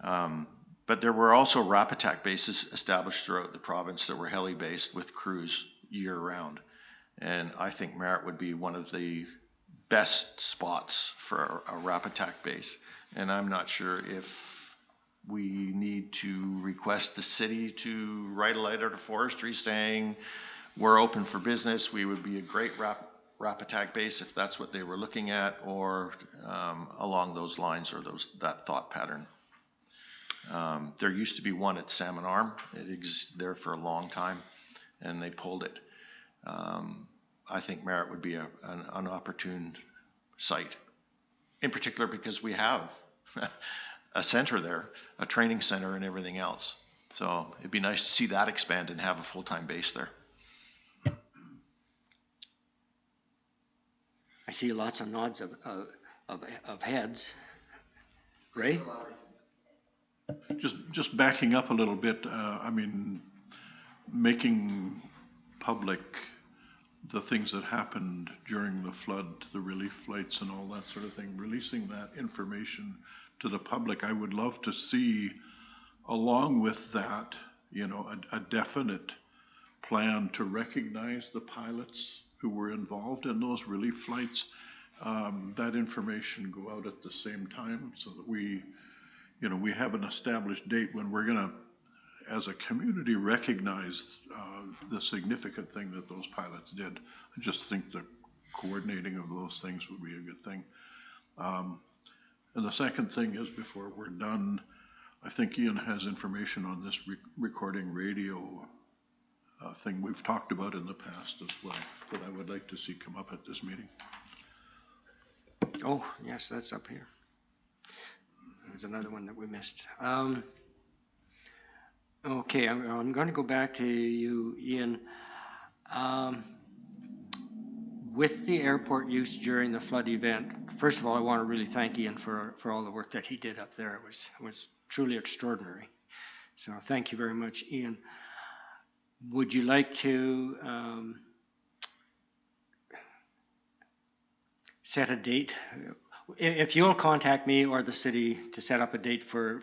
But there were also RAP attack bases established throughout the province that were heli-based with crews year-round. And I think Merritt would be one of the best spots for a RAP attack base. And I'm not sure if we need to request the city to write a letter to forestry saying we're open for business. We would be a great RAP Rapattack base, if that's what they were looking at, or along those lines, or that thought pattern. There used to be one at Salmon Arm. It existed there for a long time, and they pulled it. I think Merritt would be an opportune site, in particular because we have a center there, a training center and everything else. So it'd be nice to see that expand and have a full-time base there. I see lots of nods of heads. Ray? Just backing up a little bit, I mean, making public the things that happened during the flood, the relief flights and all that sort of thing, releasing that information to the public, I would love to see, along with that, you know, a definite plan to recognize the pilots who were involved in those relief flights. That information go out at the same time so that we have an established date when we're gonna, as a community, recognize the significant thing that those pilots did. I just think the coordinating of those things would be a good thing. And the second thing is, before we're done, I think Ian has information on this recording radio thing we've talked about in the past as well, that I would like to see come up at this meeting. Oh, yes, that's up here. There's another one that we missed. Okay, I'm going to go back to you, Ian. With the airport use during the flood event, first of all, I want to really thank Ian for all the work that he did up there. It was truly extraordinary. So thank you very much, Ian. Would you like to set a date? If you'll contact me or the city to set up a date for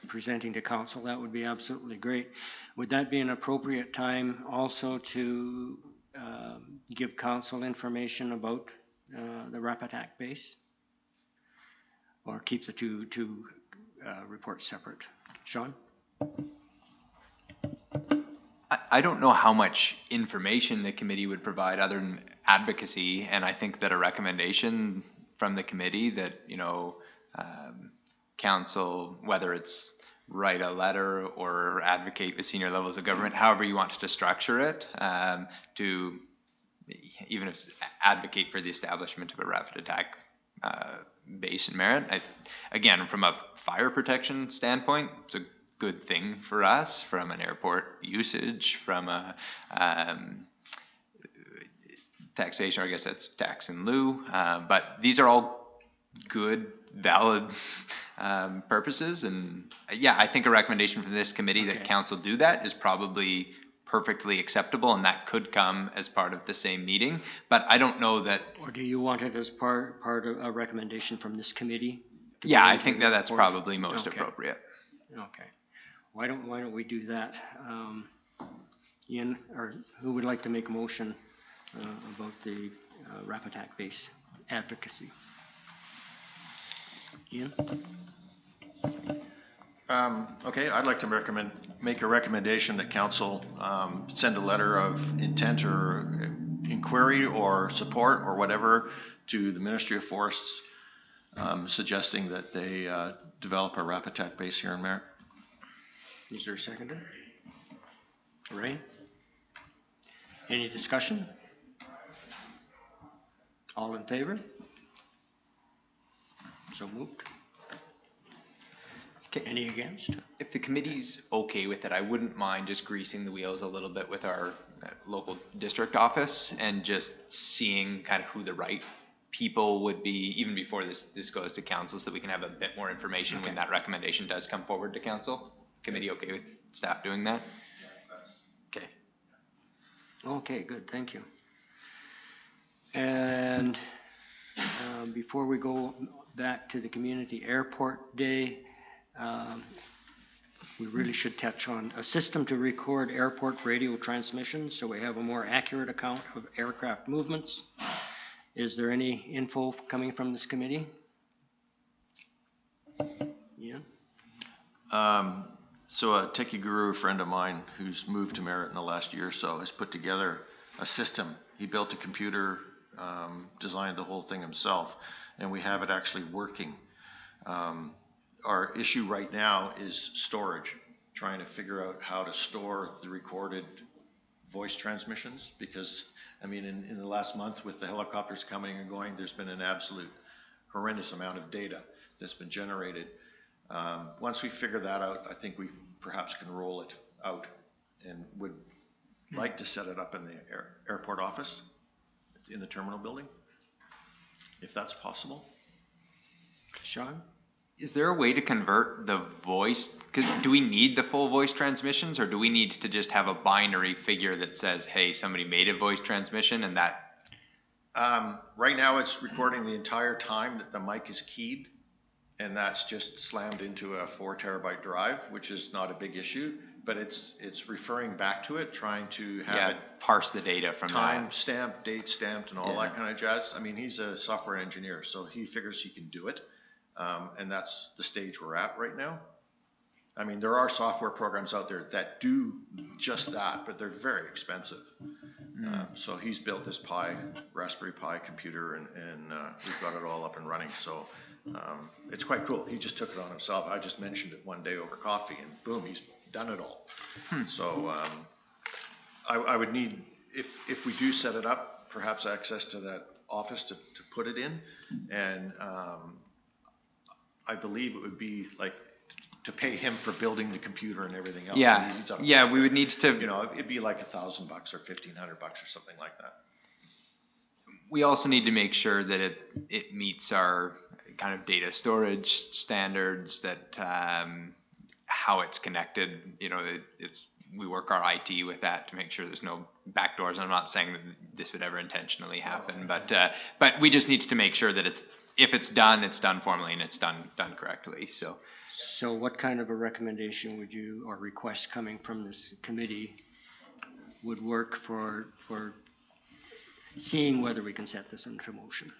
presenting to council, that would be absolutely great. Would that be an appropriate time also to give council information about the Rapattack base? Or keep the two reports separate? Sean? I don't know how much information the committee would provide other than advocacy, and I think that a recommendation from the committee that, you know, council, whether it's write a letter or advocate with senior levels of government, however you want to structure it, to even if advocate for the establishment of a Rapattack base in Merritt. Again, from a fire protection standpoint, it's a good thing for us, from an airport usage, from a taxation, or I guess that's tax in lieu, but these are all good, valid purposes, and yeah, I think a recommendation from this committee that council do that is probably perfectly acceptable, and that could come as part of the same meeting, but I don't know that... Or do you want it as part of a recommendation from this committee? Yeah, I think that's probably most appropriate. Okay. Why don't we do that? Ian, or who would like to make a motion about the Rapattack base advocacy? Ian? Okay, I'd like to make a recommendation that council send a letter of intent or inquiry or support or whatever to the Ministry of Forests, suggesting that they develop a Rapattack base here in Merritt. Is there a seconder? Ray? Any discussion? All in favor? So moved. Any against? If the committee's okay with it, I wouldn't mind just greasing the wheels a little bit with our local district office and just seeing kind of who the right people would be, even before this goes to council, so that we can have a bit more information when that recommendation does come forward to council. Committee okay with staff doing that? Okay. Okay, good, thank you. And before we go back to the Community Airport Day, we really should touch on a system to record airport radio transmissions so we have a more accurate account of aircraft movements. Is there any info coming from this committee? Yeah. So a techie guru friend of mine who's moved to Merritt in the last year or so has put together a system. He built a computer designed the whole thing himself, and we have it actually working. Our issue right now is storage, trying to figure out how to store the recorded voice transmissions, because, I mean, in the last month with the helicopters coming and going, there's been an absolute horrendous amount of data that's been generated. Once we figure that out, I think we perhaps can roll it out, and would like to set it up in the airport office, in the terminal building, if that's possible. Sean? Is there a way to convert the voice? Because do we need the full voice transmissions, or do we need to just have a binary figure that says, hey, somebody made a voice transmission and that? Right now it's recording the entire time that the mic is keyed, and that's just slammed into a 4 terabyte drive, which is not a big issue, but it's referring back to it, trying to have it parse the data from time stamped, date stamped, and all that kind of jazz. I mean, he's a software engineer, so he figures he can do it. And that's the stage we're at right now. I mean, there are software programs out there that do just that, but they're very expensive. So he's built this Raspberry Pi computer, and we've got it all up and running. So it's quite cool. He just took it on himself. I just mentioned it one day over coffee, and boom, he's done it all. So I would need, if we do set it up, perhaps access to that office to put it in, and I believe it would be like to pay him for building the computer and everything else. Yeah, we would need to. You know, it'd be like $1,000 or $1,500 or something like that. We also need to make sure that it meets our kind of data storage standards, that how it's connected. You know, we work our IT with that to make sure there's no backdoors. I'm not saying that this would ever intentionally happen, but we just need to make sure that if it's done formally and it's done correctly. So what kind of a recommendation would you, or request coming from this committee, would work for seeing whether we can set this into motion?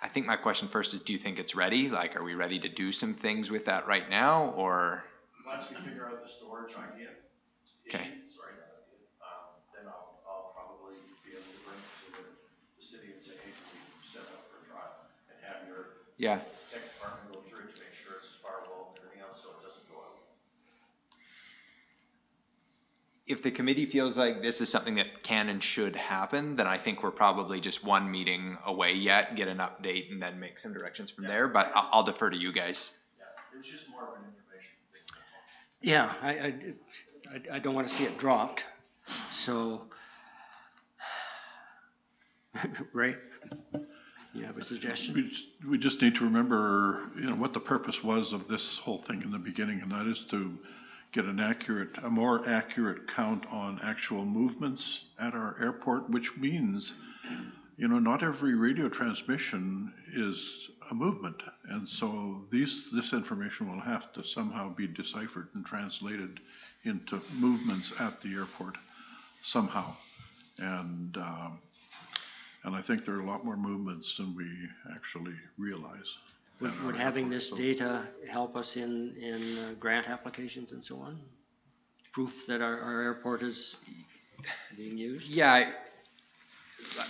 I think my question first is, do you think it's ready? Like, are we ready to do some things with that right now, or? Once we figure out the storage idea, okay. Then I'll probably be able to bring it to the city and say, hey, can we set it up for a trial and have your tech department go through it to make sure it's firewall and everything else so it doesn't go out. If the committee feels like this is something that can and should happen, then I think we're probably just one meeting away yet, get an update, and then make some directions from there. But I'll defer to you guys. Yeah, it was just more of an information thing, that's all. Yeah, I don't want to see it dropped. So, Ray, you have a suggestion? We just need to remember, what the purpose was of this whole thing in the beginning, and that is to get a more accurate count on actual movements at our airport, which means, not every radio transmission is a movement. And so this information will have to somehow be deciphered and translated into movements at the airport somehow. And I think there are a lot more movements than we actually realize. Would having this data help us in grant applications and so on? Proof that our airport is being used? Yeah,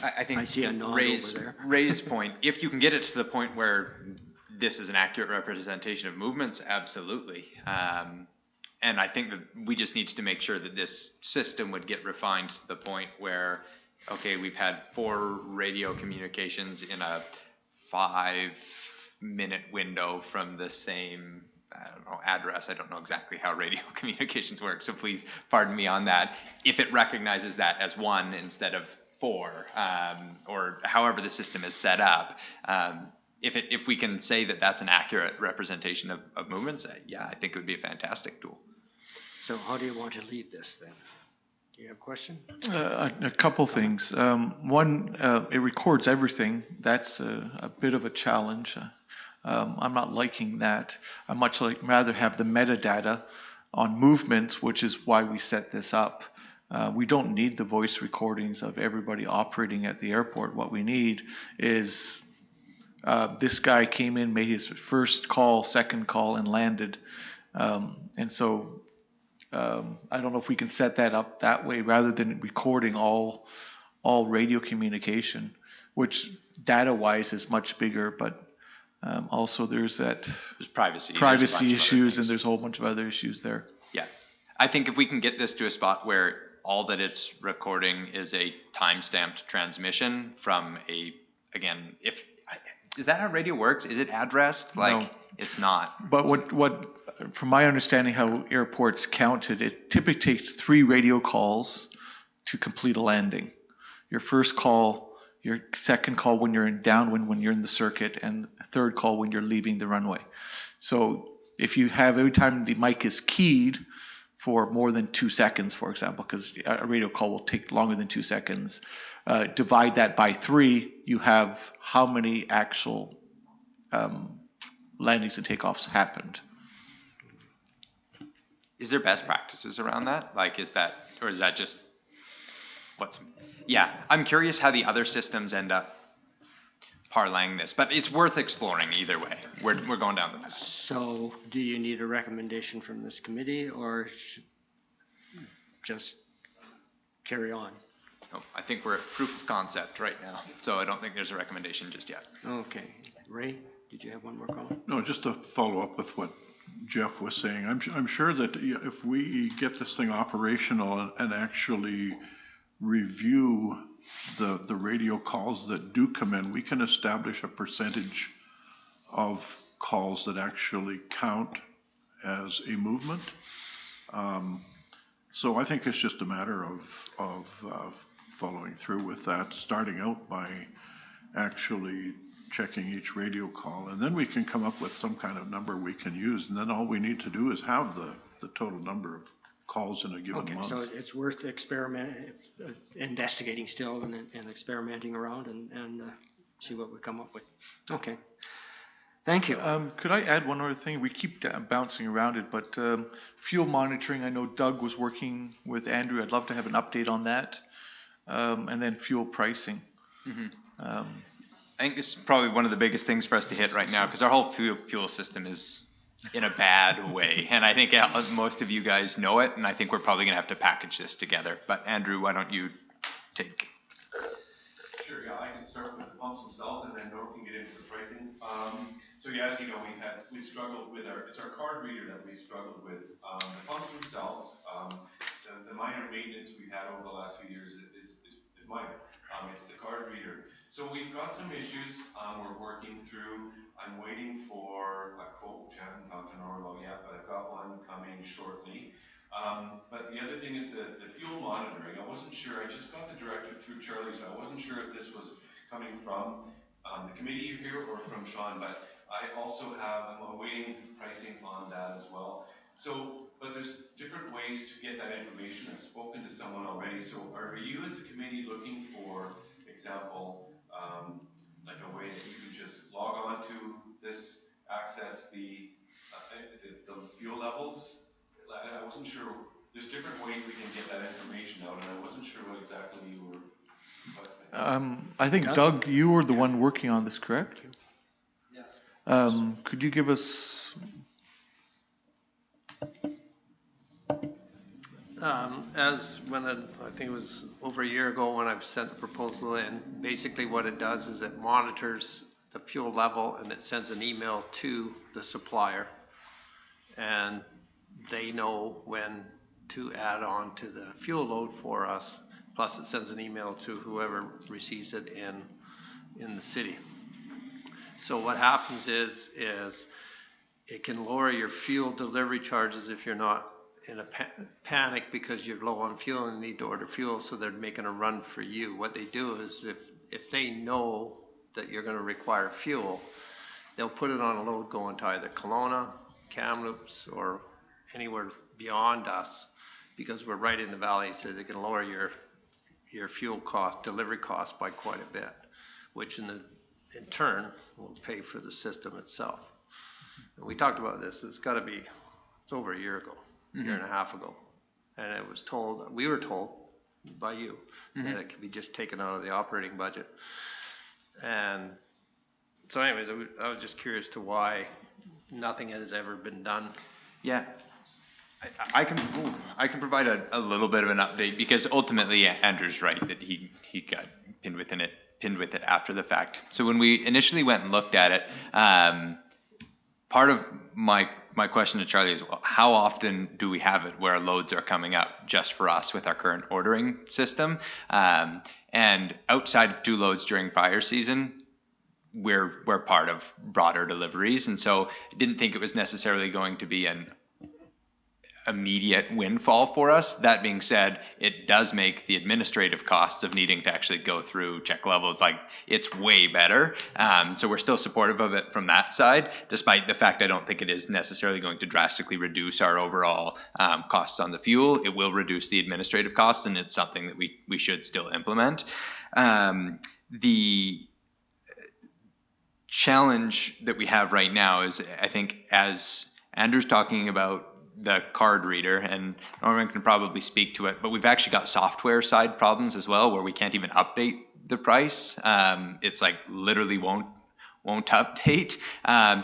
I think I see a nod over there. Ray's point, if you can get it to the point where this is an accurate representation of movements, absolutely. And I think that we just need to make sure that this system would get refined to the point where, okay, we've had 4 radio communications in a 5-minute window from the same, address. I don't know exactly how radio communications work, so please pardon me on that. If it recognizes that as 1 instead of 4, or however the system is set up, if we can say that that's an accurate representation of movements, I think it would be a fantastic tool. So how do you want to leave this then? Do you have a question? A couple things. One, it records everything. That's a bit of a challenge. I'm not liking that. I much rather have the metadata on movements, which is why we set this up. We don't need the voice recordings of everybody operating at the airport. What we need is this guy came in, made his first call, second call, and landed. And so I don't know if we can set that up that way rather than recording all all radio communication, which data-wise is much bigger, but also there's that There's privacy. privacy There's a bunch of other issues, and things. there's a whole bunch of other issues there. Yeah. I think if we can get this to a spot where all that it's recording is a time-stamped transmission from is that how radio works? Is it addressed? Like, No. it's not. But from my understanding how airports counted, it typically takes 3 radio calls to complete a landing. Your first call, your second call when you're in downwind, when you're in the circuit, and third call when you're leaving the runway. So if you have every time the mic is keyed for more than 2 seconds, for example, because a radio call will take longer than 2 seconds, divide that by 3, you have how many actual landings and takeoffs happened. Is there best practices around that? Like, is that just yeah, I'm curious how the other systems end up parlaying this, but it's worth exploring either way. We're going down the path. So do you need a recommendation from this committee, or just carry on? Oh, I think we're at proof of concept right now, so I don't think there's a recommendation just yet. Okay. Ray, did you have one more comment? No, just to follow up with what Jeff was saying, I'm sure that if we get this thing operational and actually review the radio calls that do come in, we can establish a percentage of calls that actually count as a movement. So I think it's just a matter of following through with that, starting out by actually checking each radio call, and then we can come up with some kind of number we can use, and then all we need to do is have the total number of calls in a given Okay, month. so it's worth investigating still and experimenting around and see what we come up with. Okay, thank you. Could I add one other thing? We keep bouncing around it, but fuel monitoring, I know Doug was working with Andrew. I'd love to have an update on that. And then fuel pricing. I think this is probably one of the biggest things for us to hit right now, because our whole fuel system is in a bad way, and I think most of you guys know it, and I think we're probably going to have to package this together. But Andrew, why don't you take? Sure, yeah, I can start with the pumps themselves, and then Norm can get into the pricing. So yeah, as you know, we struggled with it's our card reader that we struggled with. The pumps themselves, the minor maintenance we've had over the last few years is minor. It's the card reader. So we've got some issues we're working through. I'm waiting for a quote, which I haven't talked to Norm about yet, but I've got one coming shortly. But the other thing is the fuel monitoring. I wasn't sure, I just got the directive through Charlie, so I wasn't sure if this was coming from the committee here or from Sean, but I'm awaiting pricing on that as well. So, but there's different ways to get that information. I've spoken to someone already. So are you as a committee looking for example, like a way that you could just log on to this, access the fuel levels? I wasn't sure. There's different ways we can get that information out, and I wasn't sure what exactly you were requesting. I think Doug, you were the one working on this, correct? Yes. Could you give us? I think it was over a year ago when I sent the proposal in, basically what it does is it monitors the fuel level and it sends an email to the supplier, and they know when to add on to the fuel load for us, plus it sends an email to whoever receives it in the city. So what happens is it can lower your fuel delivery charges if you're not in a panic because you're low on fuel and need to order fuel, so they're making a run for you. What they do is if they know that you're going to require fuel, they'll put it on a load going to either Kelowna, Kamloops, or anywhere beyond us, because we're right in the valley, so they can lower your fuel cost, delivery cost by quite a bit, which in turn will pay for the system itself. And we talked about this. It's over a year ago. Year and a half ago, and we were told by you that it could be just taken out of the operating budget. And so anyways, I was just curious to why nothing has ever been done. Yeah. I can provide a little bit of an update, because ultimately Andrew's right that he got pinned with it after the fact. So when we initially went and looked at it, part of my question to Charlie is, well, how often do we have it where loads are coming up just for us with our current ordering system? And outside of 2 loads during fire season, we're part of broader deliveries, and so I didn't think it was necessarily going to be an immediate windfall for us. That being said, it does make the administrative costs of needing to actually go through check levels, like, it's way better. So we're still supportive of it from that side, despite the fact I don't think it is necessarily going to drastically reduce our overall costs on the fuel. It will reduce the administrative costs, and it's something that we should still implement. The challenge that we have right now is, I think, as Andrew's talking about the card reader, and Norman can probably speak to it, but we've actually got software side problems as well, where we can't even update the price. It's like literally won't update.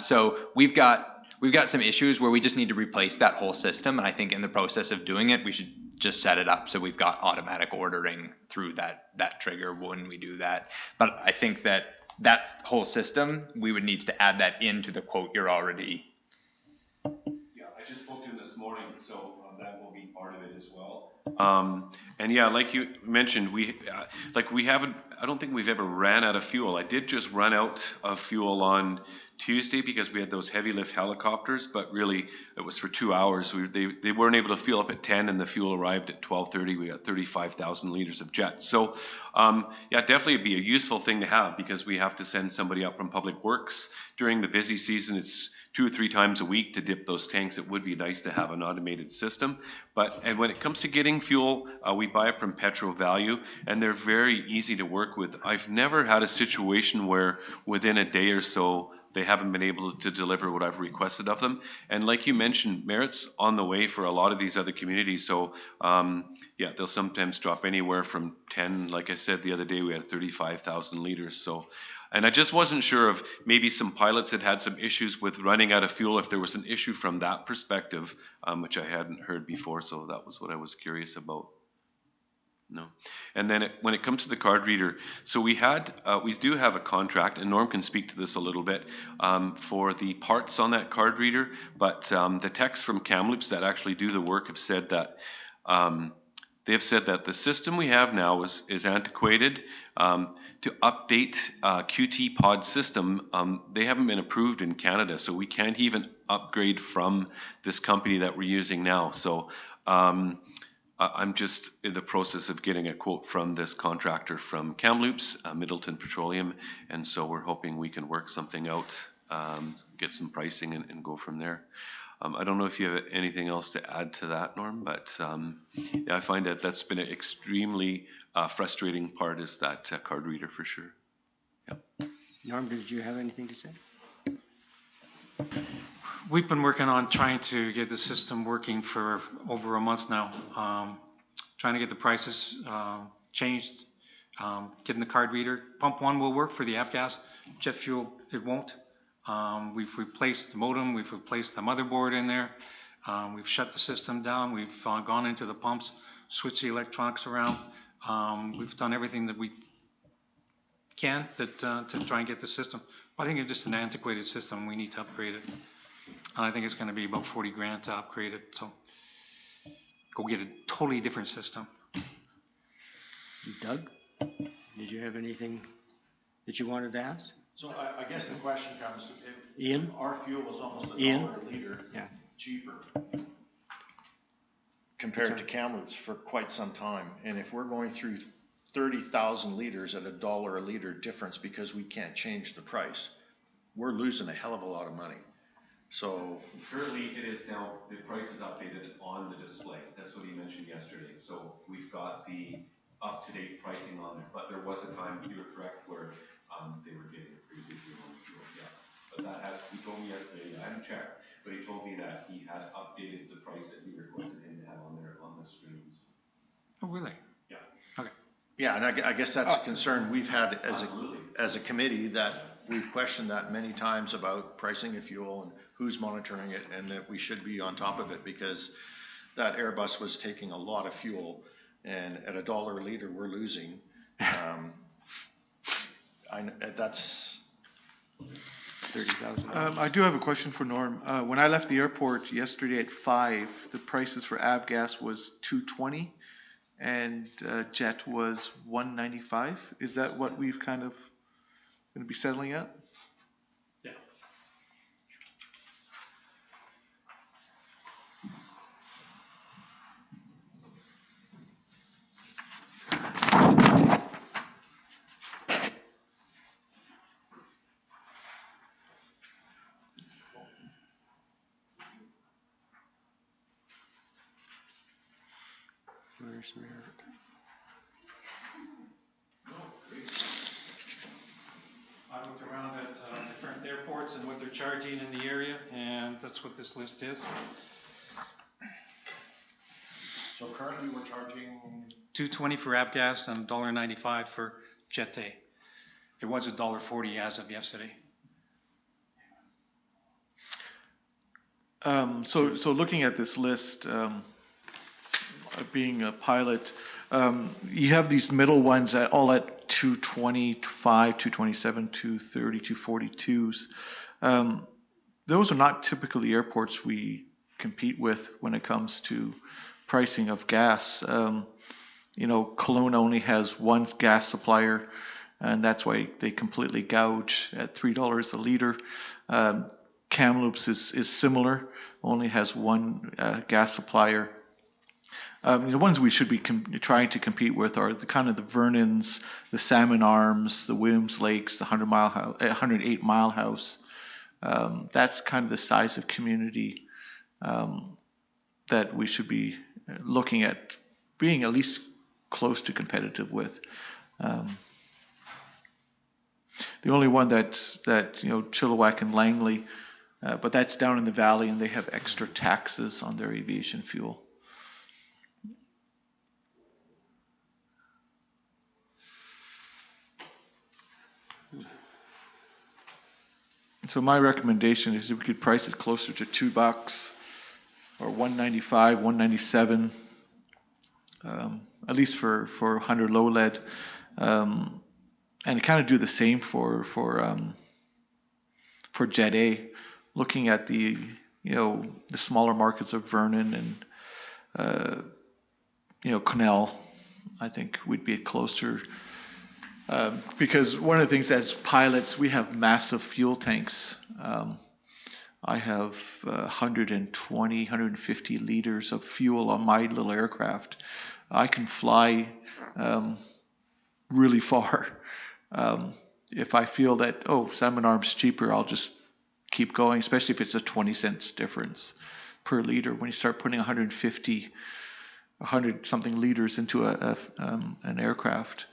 So we've got some issues where we just need to replace that whole system, and I think in the process of doing it, we should just set it up so we've got automatic ordering through that trigger when we do that. But I think that whole system, we would need to add that into the quote you're already. I just spoke to him this morning, so that will be part of it as well. And yeah, like you mentioned, I don't think we've ever ran out of fuel. I did just run out of fuel on Tuesday because we had those heavy lift helicopters, but really it was for 2 hours. They weren't able to fuel up at 10, and the fuel arrived at 12:30. We got 35,000 liters of jet. So yeah, definitely it'd be a useful thing to have, because we have to send somebody up from Public Works during the busy season. It's 2 or 3 times a week to dip those tanks. It would be nice to have an automated system. And when it comes to getting fuel, we buy it from Petro Value, and they're very easy to work with. I've never had a situation where within a day or so they haven't been able to deliver what I've requested of them. And like you mentioned, Merritt's on the way for a lot of these other communities. So yeah, they'll sometimes drop anywhere from 10. Like I said, the other day we had 35,000 liters. So, and I just wasn't sure if maybe some pilots had some issues with running out of fuel, if there was an issue from that perspective, which I hadn't heard before. So that was what I was curious about. No. And then when it comes to the card reader, so we do have a contract, and Norm can speak to this a little bit, for the parts on that card reader, but the techs from Kamloops that actually do the work have said that the system we have now is antiquated. To update QT pod system, they haven't been approved in Canada, so we can't even upgrade from this company that we're using now. So I'm just in the process of getting a quote from this contractor from Kamloops, Middleton Petroleum, and so we're hoping we can work something out, get some pricing, and go from there. I don't know if you have anything else to add to that, Norm, but yeah, I find that that's been an extremely frustrating part, is that card reader for sure. Yeah. Norm, did you have anything to say? We've been working on trying to get the system working for over a month now. Trying to get the prices changed, getting the card reader. Pump 1 will work for the F-gas. Jet fuel, it won't. We've replaced the modem, we've replaced the motherboard in there. We've shut the system down. We've gone into the pumps, switched the electronics around. We've done everything that we can to try and get the system. I think it's just an antiquated system. We need to upgrade it. And I think it's going to be about 40 grand to upgrade it. So go get a totally different system. Doug, did you have anything that you wanted to ask? So I guess the question comes, if Ian? our fuel was almost $1 a liter cheaper compared to Kamloops for quite some time, and if we're going through 30,000 liters at $1 a liter difference because we can't change the price, we're losing a hell of a lot of money. So currently it is now, the price is updated on the display. That's what he mentioned yesterday. So we've got the up-to-date pricing on it, but there was a time, you were correct, where they were getting a pretty big deal on fuel. Yeah, but he told me yesterday, I haven't checked, but he told me that he had updated the price that we requested him to have on the screens. Oh, really? Yeah. Okay. yeah, and I guess that's a concern we've had as a committee, that we've questioned that many times about pricing of fuel and who's monitoring it, and that we should be on top of it, because that Airbus was taking a lot of fuel, and at $1 a liter, we're losing. That's 30,000. I do have a question for Norm. When I left the airport yesterday at 5, the prices for avgas was $2.20 and jet was $1.95. Is that what we've kind of going to be settling at? Yeah. Where's Merritt? I looked around at different airports and what they're charging in the area, and that's what this list is. so currently we're charging. $2.20 for avgas and $1.95 for jet A. It was $1.40 as of yesterday. So looking at this list, being a pilot, you have these middle ones at all at 225, 227, 230, 242s. Those are not typically airports we compete with when it comes to pricing of gas. Kelowna only has one gas supplier, and that's why they completely gouge at $3 a liter. Kamloops is similar, only has one gas supplier. The ones we should be trying to compete with are the kind of the Vernons, the Salmon Arms, the Williams Lakes, the 108 Mile House. That's kind of the size of community that we should be looking at being at least close to competitive with. The only one that Chilliwack and Langley, but that's down in the valley, and they have extra taxes on their aviation fuel. So my recommendation is if we could price it closer to $2 or $1.95, $1.97, at least for 100 low lead, and kind of do the same for Jet A. Looking at the smaller markets of Vernon and Cornell, I think we'd be closer. Because one of the things as pilots, we have massive fuel tanks. I have 120, 150 liters of fuel on my little aircraft. I can fly really far. If I feel that, Salmon Arm's cheaper, I'll just keep going, especially if it's a 20 cents difference per liter. When you start putting 150, 100 something liters into an aircraft.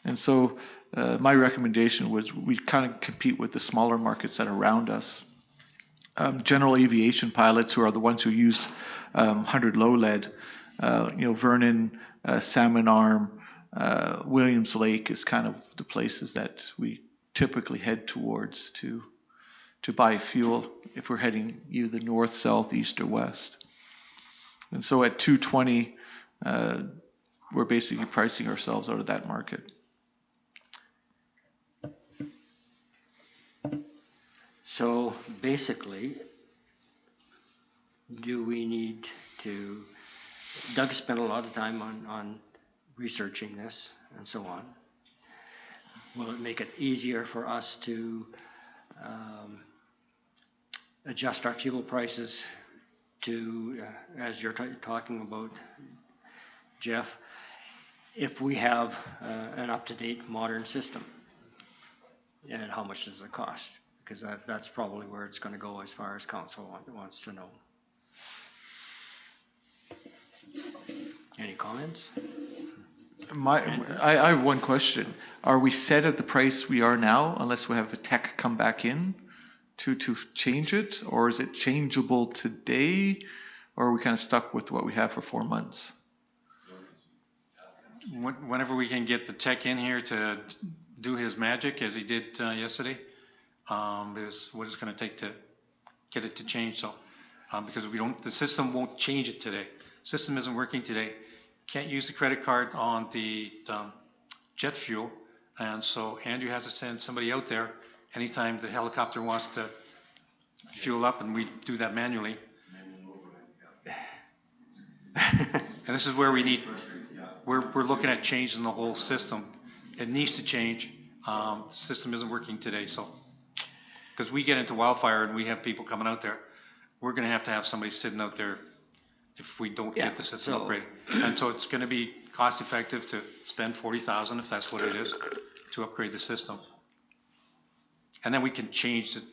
And so my recommendation was we kind of compete with the smaller markets that are around us. General aviation pilots, who are the ones who use 100 low lead, Vernon, Salmon Arm, Williams Lake is kind of the places that we typically head towards to buy fuel if we're heading either north, south, east, or west. And so at 220, we're basically pricing ourselves out of that market. So basically, do we need to, Doug spent a lot of time on researching this and so on. Will it make it easier for us to adjust our fuel prices to, as you're talking about, Jeff, if we have an up-to-date modern system? And how much does it cost? Because that's probably where it's going to go as far as council wants to know. Any comments? I have one question. Are we set at the price we are now unless we have a tech come back in to change it? Or is it changeable today? Or are we kind of stuck with what we have for 4 months? Whenever we can get the tech in here to do his magic, as he did yesterday, is what it's going to take to get it to change. So, because the system won't change it today. system isn't working today. Can't use the credit card on the jet fuel. And so Andrew has to send somebody out there anytime the helicopter wants to fuel up, and we do that manually. And this is where we're looking at changing the whole system. It needs to change. The system isn't working today, so. Because we get into wildfire and we have people coming out there, we're gonna have to have somebody sitting out there if we don't get the system upgraded. And so it's gonna be cost effective to spend 40,000, if that's what it is, to upgrade the system. And then we can change it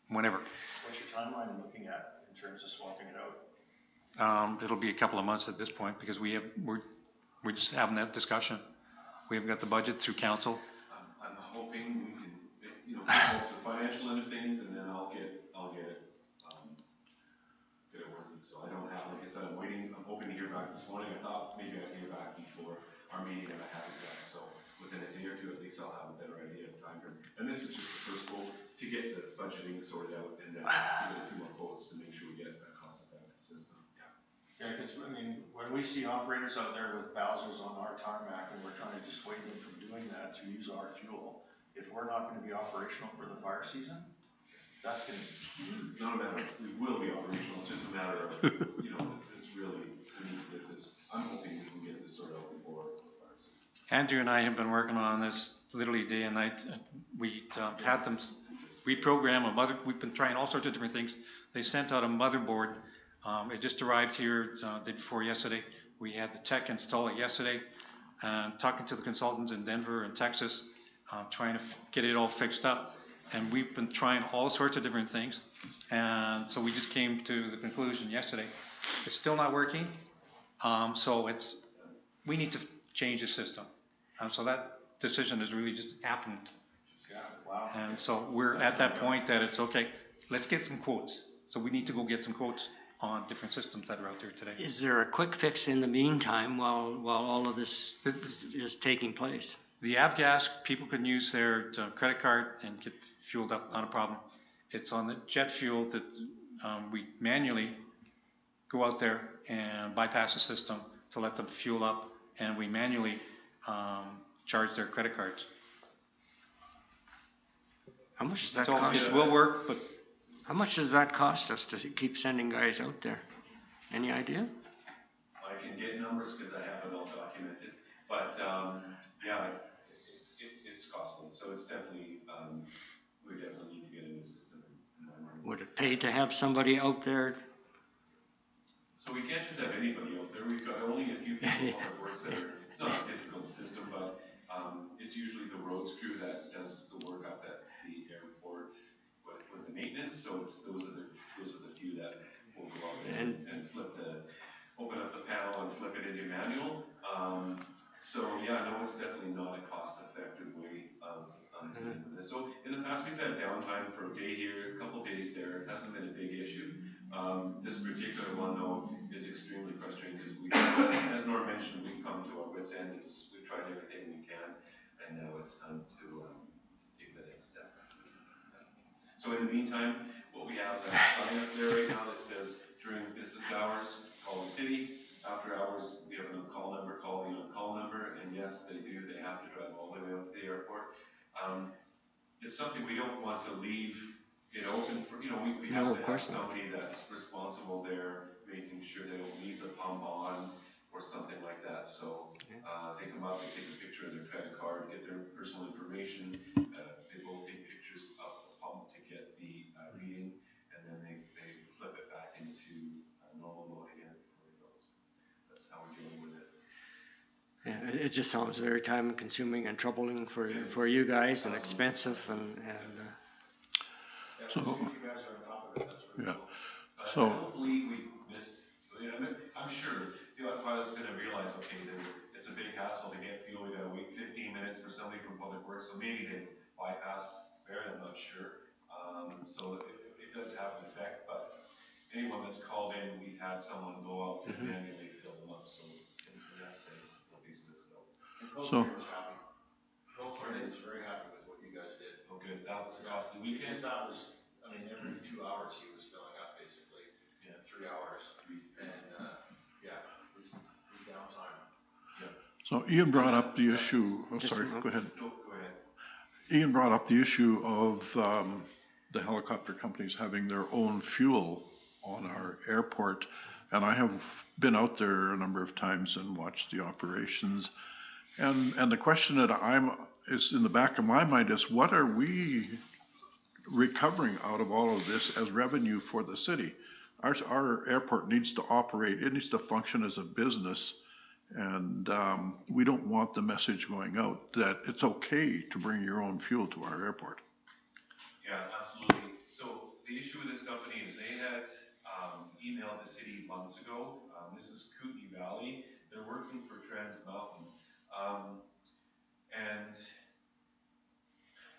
whenever. What's your timeline looking at in terms of swapping it out? It'll be a couple of months at this point because we're just having that discussion. We haven't got the budget through council. I'm hoping we can, focus the financial end of things, and then I'll get it working. So I don't have, like I said, I'm hoping to hear back this morning. I thought maybe I'd hear back before our meeting, and I haven't yet. So within a day or two, at least I'll have a better idea of time frame. And this is just the first goal to get the budgeting sorted out, and then give it a few more quotes to make sure we get a cost-effective system. Yeah, because I mean, when we see operators out there with Bowsers on our tarmac and we're trying to dissuade them from doing that to use our fuel, if we're not going to be operational for the fire season, that's going to be huge. It's not a matter of, we will be operational, it's just a matter of, this really, we need to get this, I'm hoping we can get this sorted out before the fire season. Andrew and I have been working on this literally day and night. We had them reprogram we've been trying all sorts of different things. They sent out a motherboard. It just arrived here day before yesterday. We had the tech install it yesterday, and talking to the consultants in Denver and Texas, trying to get it all fixed up. And we've been trying all sorts of different things. And so we just came to the conclusion yesterday, it's still not working. So we need to change the system. So that decision has really just happened. Yeah, wow. And so we're at that point that it's okay, let's get some quotes. So we need to go get some quotes on different systems that are out there today. Is there a quick fix in the meantime while all of this is taking place? The avgas, people can use their credit card and get fueled up, not a problem. It's on the jet fuel that we manually go out there and bypass the system to let them fuel up, and we manually charge their credit cards. How much does that So cost? it will work, but How much does that cost us to keep sending guys out there? Any idea? I can get numbers because I have it all documented, but it's costly. So it's definitely we definitely need to get a new system. Would it pay to have somebody out there? So we can't just have anybody out there. We've got only a few people on the works that are. It's not a difficult system, but it's usually the roads crew that does the work up at the airport with the maintenance. So those are the few that will go out there and open up the panel and flip it into manual. It's definitely not a cost-effective way of doing this. So in the past, we've had downtime for a day here, a couple days there. It hasn't been a big issue. This particular one, though, is extremely frustrating because as Norm mentioned, we've come to our wits' end. We've tried everything we can, and now it's time to take the next step. So in the meantime, what we have is a sign up there right now that says during business hours, call the city. After hours, we have a call number, call the on-call number, and yes, they do. They have to drive all the way up to the airport. It's something we don't want to leave it open for. We have to have somebody that's responsible there, making sure they don't leave the pump on or something like that. So they come up, they take a picture of their credit card, get their personal information. They both take pictures of the pump to get the reading, and then they flip it back into normal mode again before it goes. That's how we're dealing with it. Yeah, it just sounds very time consuming and troubling for you guys and expensive and So, yeah. I don't believe we missed. I'm sure the pilot's going to realize, okay, it's a big hassle to get fuel. We got to wait 15 minutes for somebody from Public Works, so maybe they bypassed Merritt. I'm not sure. So it does have an effect. But anyone that's called in, we've had someone go out to manually fill them up. So in that sense, nobody's missed out. So. Is very happy with what you guys did. Oh, good. That was a costly weekend. Because that was, every 2 hours he was filling up basically in 3 hours. And, So Ian brought up the issue, sorry, go ahead. No, go ahead. Ian brought up the issue of the helicopter companies having their own fuel on our airport. And I have been out there a number of times and watched the operations. And the question that is in the back of my mind is, what are we recovering out of all of this as revenue for the city? Our airport needs to operate, it needs to function as a business. And we don't want the message going out that it's okay to bring your own fuel to our airport. Yeah, absolutely. So the issue with this company is they had emailed the city months ago. This is Kootenai Valley. They're working for Trans Mountain. And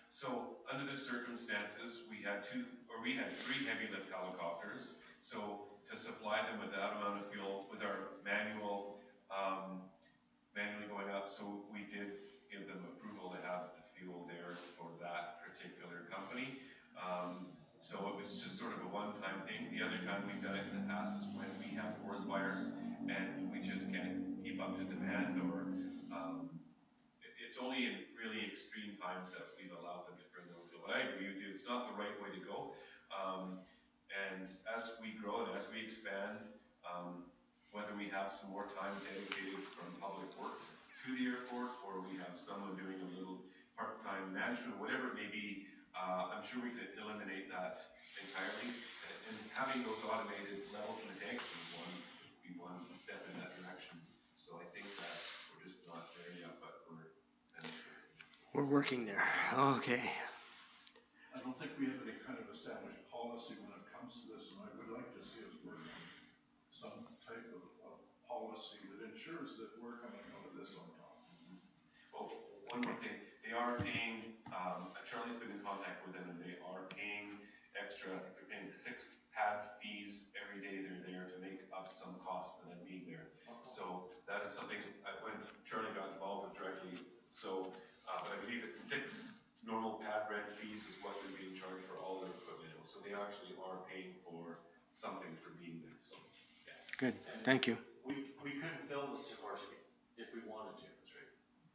so under the circumstances, we had 3 heavy lift helicopters. So to supply them with that amount of fuel with our manually going up, so we did give them approval to have the fuel there for that particular company. So it was just sort of a one-time thing. The other time we've done it in the past is when we have forest fires and we just can't keep up to demand, or it's only in really extreme times that we've allowed them to bring their own fuel. But I agree with you, it's not the right way to go. And as we grow and as we expand, whether we have some more time dedicated from public works to the airport, or we have someone doing a little part-time management, whatever it may be, I'm sure we could eliminate that entirely. And having those automated levels in the tank would be one step in that direction. So I think that we're just not there yet, but We're working there. Okay. I don't think we have any kind of established policy when it comes to this, and I would like to see us work on some type of policy that ensures that we're coming out of this on top. Oh, one more thing. They are paying, Charlie's been in contact with them, and they are paying extra. I think they're paying 6 pad fees every day they're there to make up some cost for them being there. So that is something when Charlie got involved with directly. So, but I believe it's 6 normal pad rent fees is what they're being charged for all their equipment. So they actually are paying for something for being there. So, yeah. Good. Thank you. We couldn't fill the Sikorsky if we wanted to. That's right.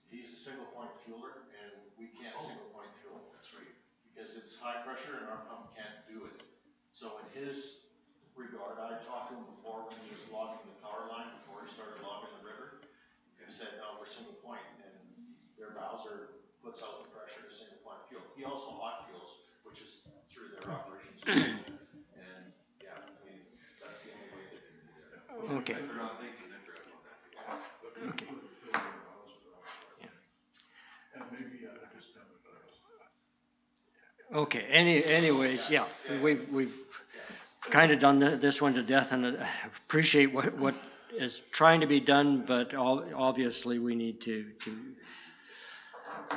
He's a single point fueler, and we can't single point fuel. That's right. Because it's high pressure, and our pump can't do it. So in his regard, I talked to him before when he was logging the power line, before he started logging the river. He said, no, we're single point, and their Bowser puts out the pressure to single point fuel. He also hot fuels, which is through their operations. And yeah, I mean, that's the only way that they can do that. Okay. Okay. And maybe just Okay. Anyways, yeah, we've kind of done this one to death, and appreciate what is trying to be done, but obviously we need to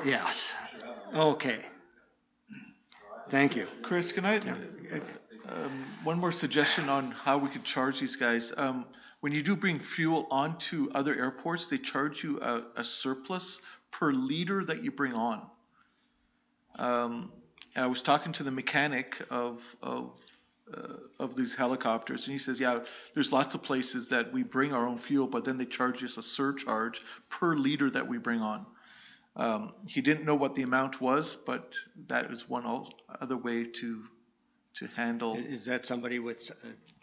yes. Okay. Thank you. Chris, can I, one more suggestion on how we could charge these guys. When you do bring fuel onto other airports, they charge you a surplus per liter that you bring on. I was talking to the mechanic of these helicopters, and he says, yeah, there's lots of places that we bring our own fuel, but then they charge us a surcharge per liter that we bring on. He didn't know what the amount was, but that is one other way to handle. Is that somebody with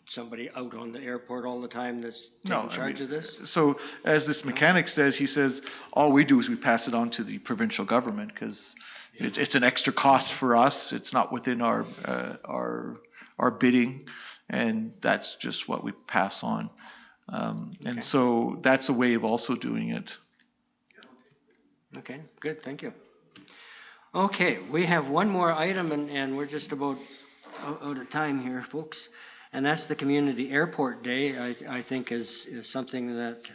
somebody out on the airport all the time that's taking charge of this? So as this mechanic says, he says, all we do is we pass it on to the provincial government because it's an extra cost for us. It's not within our bidding, and that's just what we pass on. And so that's a way of also doing it. Okay, good, thank you. Okay, we have one more item, and we're just about out of time here, folks. And that's the Community Airport Day, I think is something that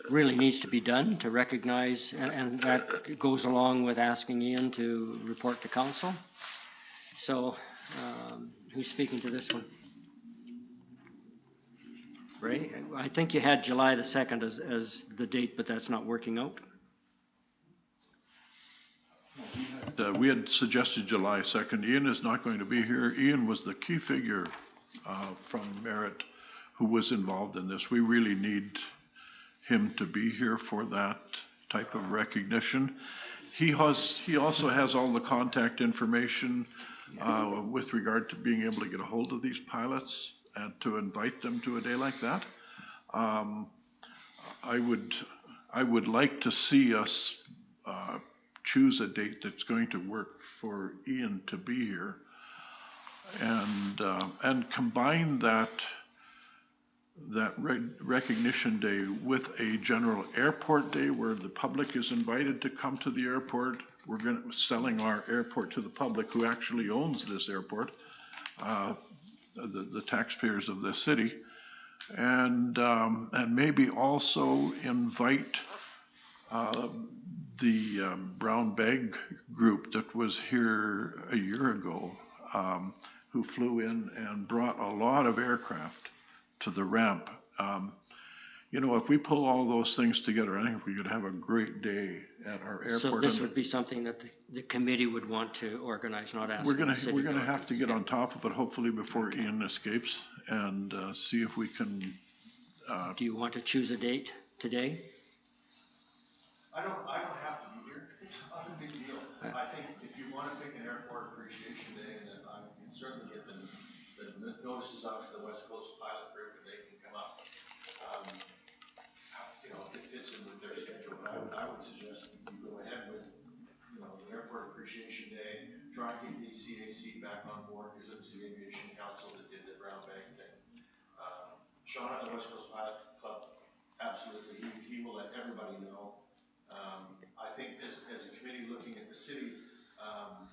really needs to be done to recognize, and that goes along with asking Ian to report to council. So, who's speaking to this one? Ray? I think you had July the 2nd as the date, but that's not working out. We had suggested July 2nd. Ian is not going to be here. Ian was the key figure from Merritt who was involved in this. We really need him to be here for that type of recognition. He also has all the contact information with regard to being able to get a hold of these pilots and to invite them to a day like that. I would like to see us choose a date that's going to work for Ian to be here, and combine that recognition day with a general airport day where the public is invited to come to the airport. We're selling our airport to the public who actually owns this airport, the taxpayers of the city, and maybe also invite the brown bag group that was here a year ago, who flew in and brought a lot of aircraft to the ramp. You know, if we pull all those things together, I think we could have a great day at our airport. So this would be something that the committee would want to organize, not ask the city. We're gonna have to get on top of it, hopefully before Ian escapes, and see if we can. Do you want to choose a date today? I don't have to be here. It's not a big deal. I think if you want to pick an airport appreciation day, then I can certainly get the notices out to the West Coast pilot group and they can come up. You know, if it fits in with their schedule, but I would suggest you go ahead with, you know, the airport appreciation day, try and get the CAC back on board because it was the Aviation Council that did the brown bag thing. Sean at the West Coast Pilot Club, absolutely, he will let everybody know. I think as a committee looking at the city,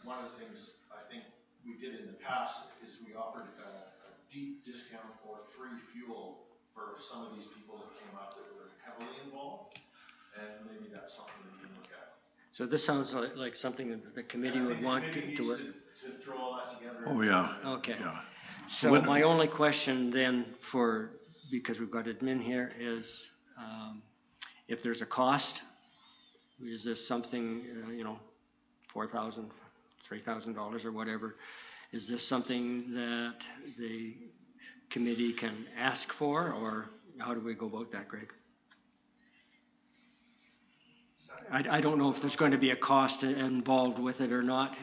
one of the things I think we did in the past is we offered a deep discount or free fuel for some of these people that came up that were heavily involved, and maybe that's something that we can look at. So this sounds like something that the committee would want to work. To throw all that together. Oh, yeah. Okay. Yeah. So my only question then because we've got admin here is, if there's a cost, is this something, you know, $4,000, $3,000 or whatever, is this something that the committee can ask for, or how do we go about that, Greg? I don't know if there's going to be a cost involved with it or not.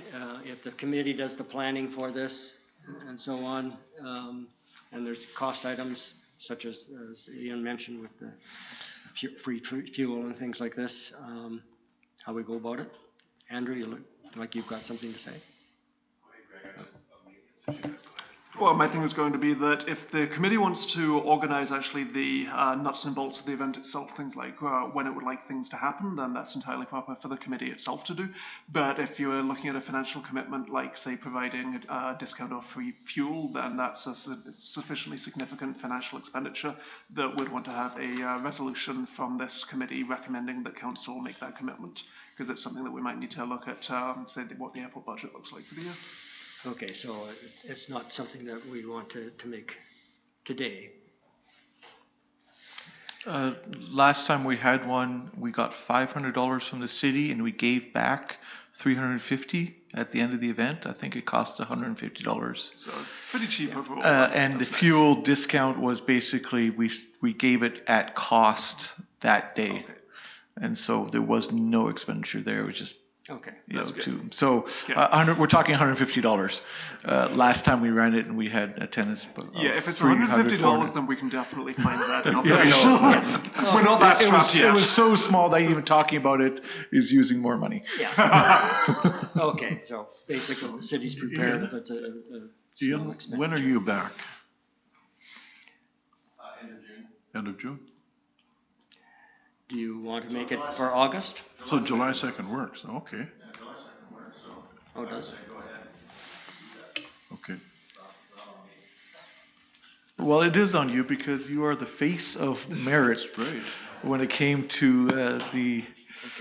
If the committee does the planning for this and so on, and there's cost items such as Ian mentioned with the free fuel and things like this, how we go about it. Andrew, you look like you've got something to say. Well, my thing is going to be that if the committee wants to organise actually the nuts and bolts of the event itself, things like when it would like things to happen, then that's entirely proper for the committee itself to do. But if you're looking at a financial commitment, like say providing a discount or free fuel, then that's a sufficiently significant financial expenditure that would want to have a resolution from this committee recommending that council make that commitment, because it's something that we might need to look at, say what the airport budget looks like for the year. Okay, so it's not something that we want to make today. Last time we had one, we got $500 from the city and we gave back $350 at the end of the event. I think it cost $150. So pretty cheap overall. And the fuel discount was basically we gave it at cost that day. Okay. And so there was no expenditure there. It was just Okay. We're talking $150. Last time we ran it and we had attendance. If it's $150, then we can definitely find that in operation. We're not that strapped yet. It was so small that even talking about it is using more money. Yeah. Okay, so basically the city's prepared if it's a small expenditure. When are you back? End of June. End of June? Do you want to make it for August? So July 2nd works, okay. Yeah, July 2nd works, so. Oh, does it? Go ahead. Okay. Well, it is on you because you are the face of Merritt when it came to the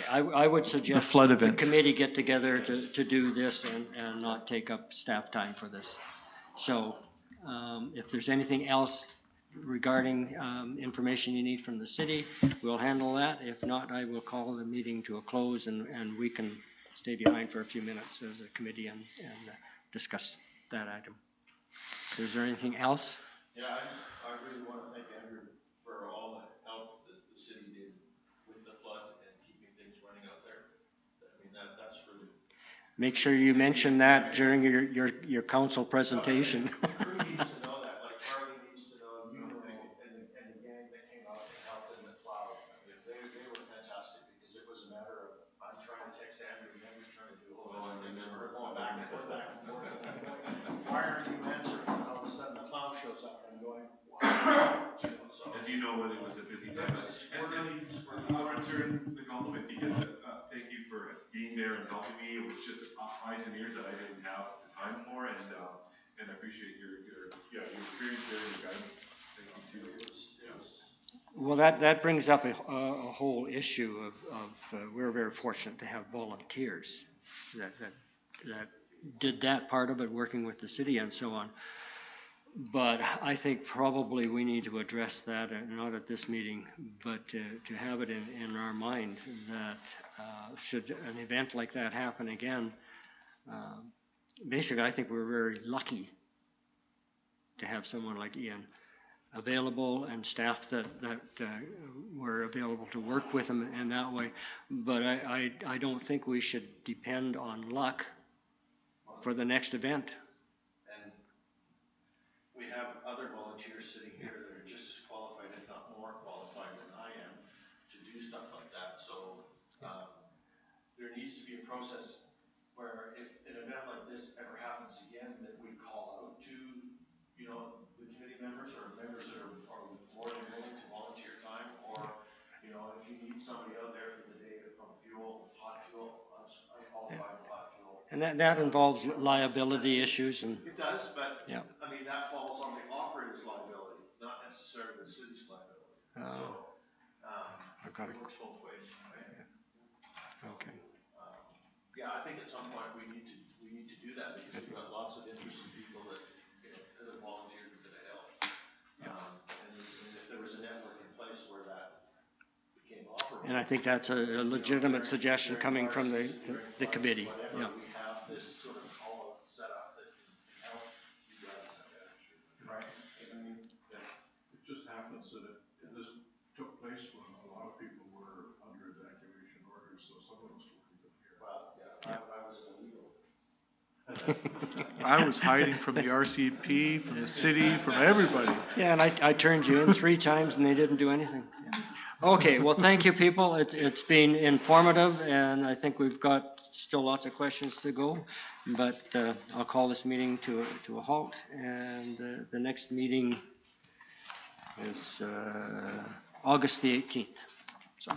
I would suggest flood the event. committee get together to do this and not take up staff time for this. So if there's anything else regarding information you need from the city, we'll handle that. If not, I will call the meeting to a close and we can stay behind for a few minutes as a committee and discuss that item. Is there anything else? Yeah, I really want to thank Andrew for all the help that the the city did with the flood and keeping things running out there. I mean, that's really. Make sure you mention that during your council presentation. Crew needs to know that, like Charlie needs to know, you know, and the gang that came out and helped in the plow. I mean, they were fantastic because it was a matter of, I'm trying to text Andrew and Andrew's trying to do a whole bunch of things. We're going back and forth, back and forth. And I'm going, why aren't you answering? And all of a sudden the plow shows up and I'm going, wow. So, As you know, it was a busy it time. was a squirrely. I want to return the compliment because thank you for being there and helping me. It was just eyes and ears that I didn't have the time for, and I appreciate your experience there and your guidance. Thank you too. Well, that brings up a whole issue of we're very fortunate to have volunteers that did that part of it, working with the city and so on. But I think probably we need to address that, not at this meeting, but to have it in our mind that should an event like that happen again, basically I think we're very lucky to have someone like Ian available and staff that were available to work with him in that way. But I don't think we should depend on luck for the next event. And we have other volunteers sitting here that are just as qualified, if not more qualified than I am, to do stuff like that. So there needs to be a process where if an event like this ever happens again, that we call out to, you know, the committee members or members that are more than willing to volunteer time, or, you know, if you need somebody out there for the day to pump fuel, hot fuel, I'm qualified with hot fuel. And that involves liability issues and. It does, but yeah. I mean, that falls on the operator's liability, not necessarily the city's liability. So it works both ways, right? Okay. Yeah, I think at some point we need to do that because we've got lots of interested people that, you know, that have volunteered to help. And if there was a network in place where that became operable. And I think that's a legitimate suggestion coming from the committee. Yeah. We have this sort of call set up that can help you guys. Right? It just happens that this took place when a lot of people were under evacuation orders, so someone was looking to hear. Well, yeah, I was illegal. I was hiding from the RCP, from the city, from everybody. Yeah, and I turned you in 3 times and they didn't do anything. Yeah. Okay, well, thank you, people. It's been informative, and I think we've got still lots of questions to go. But I'll call this meeting to a halt, and the next meeting is August the 18th. So.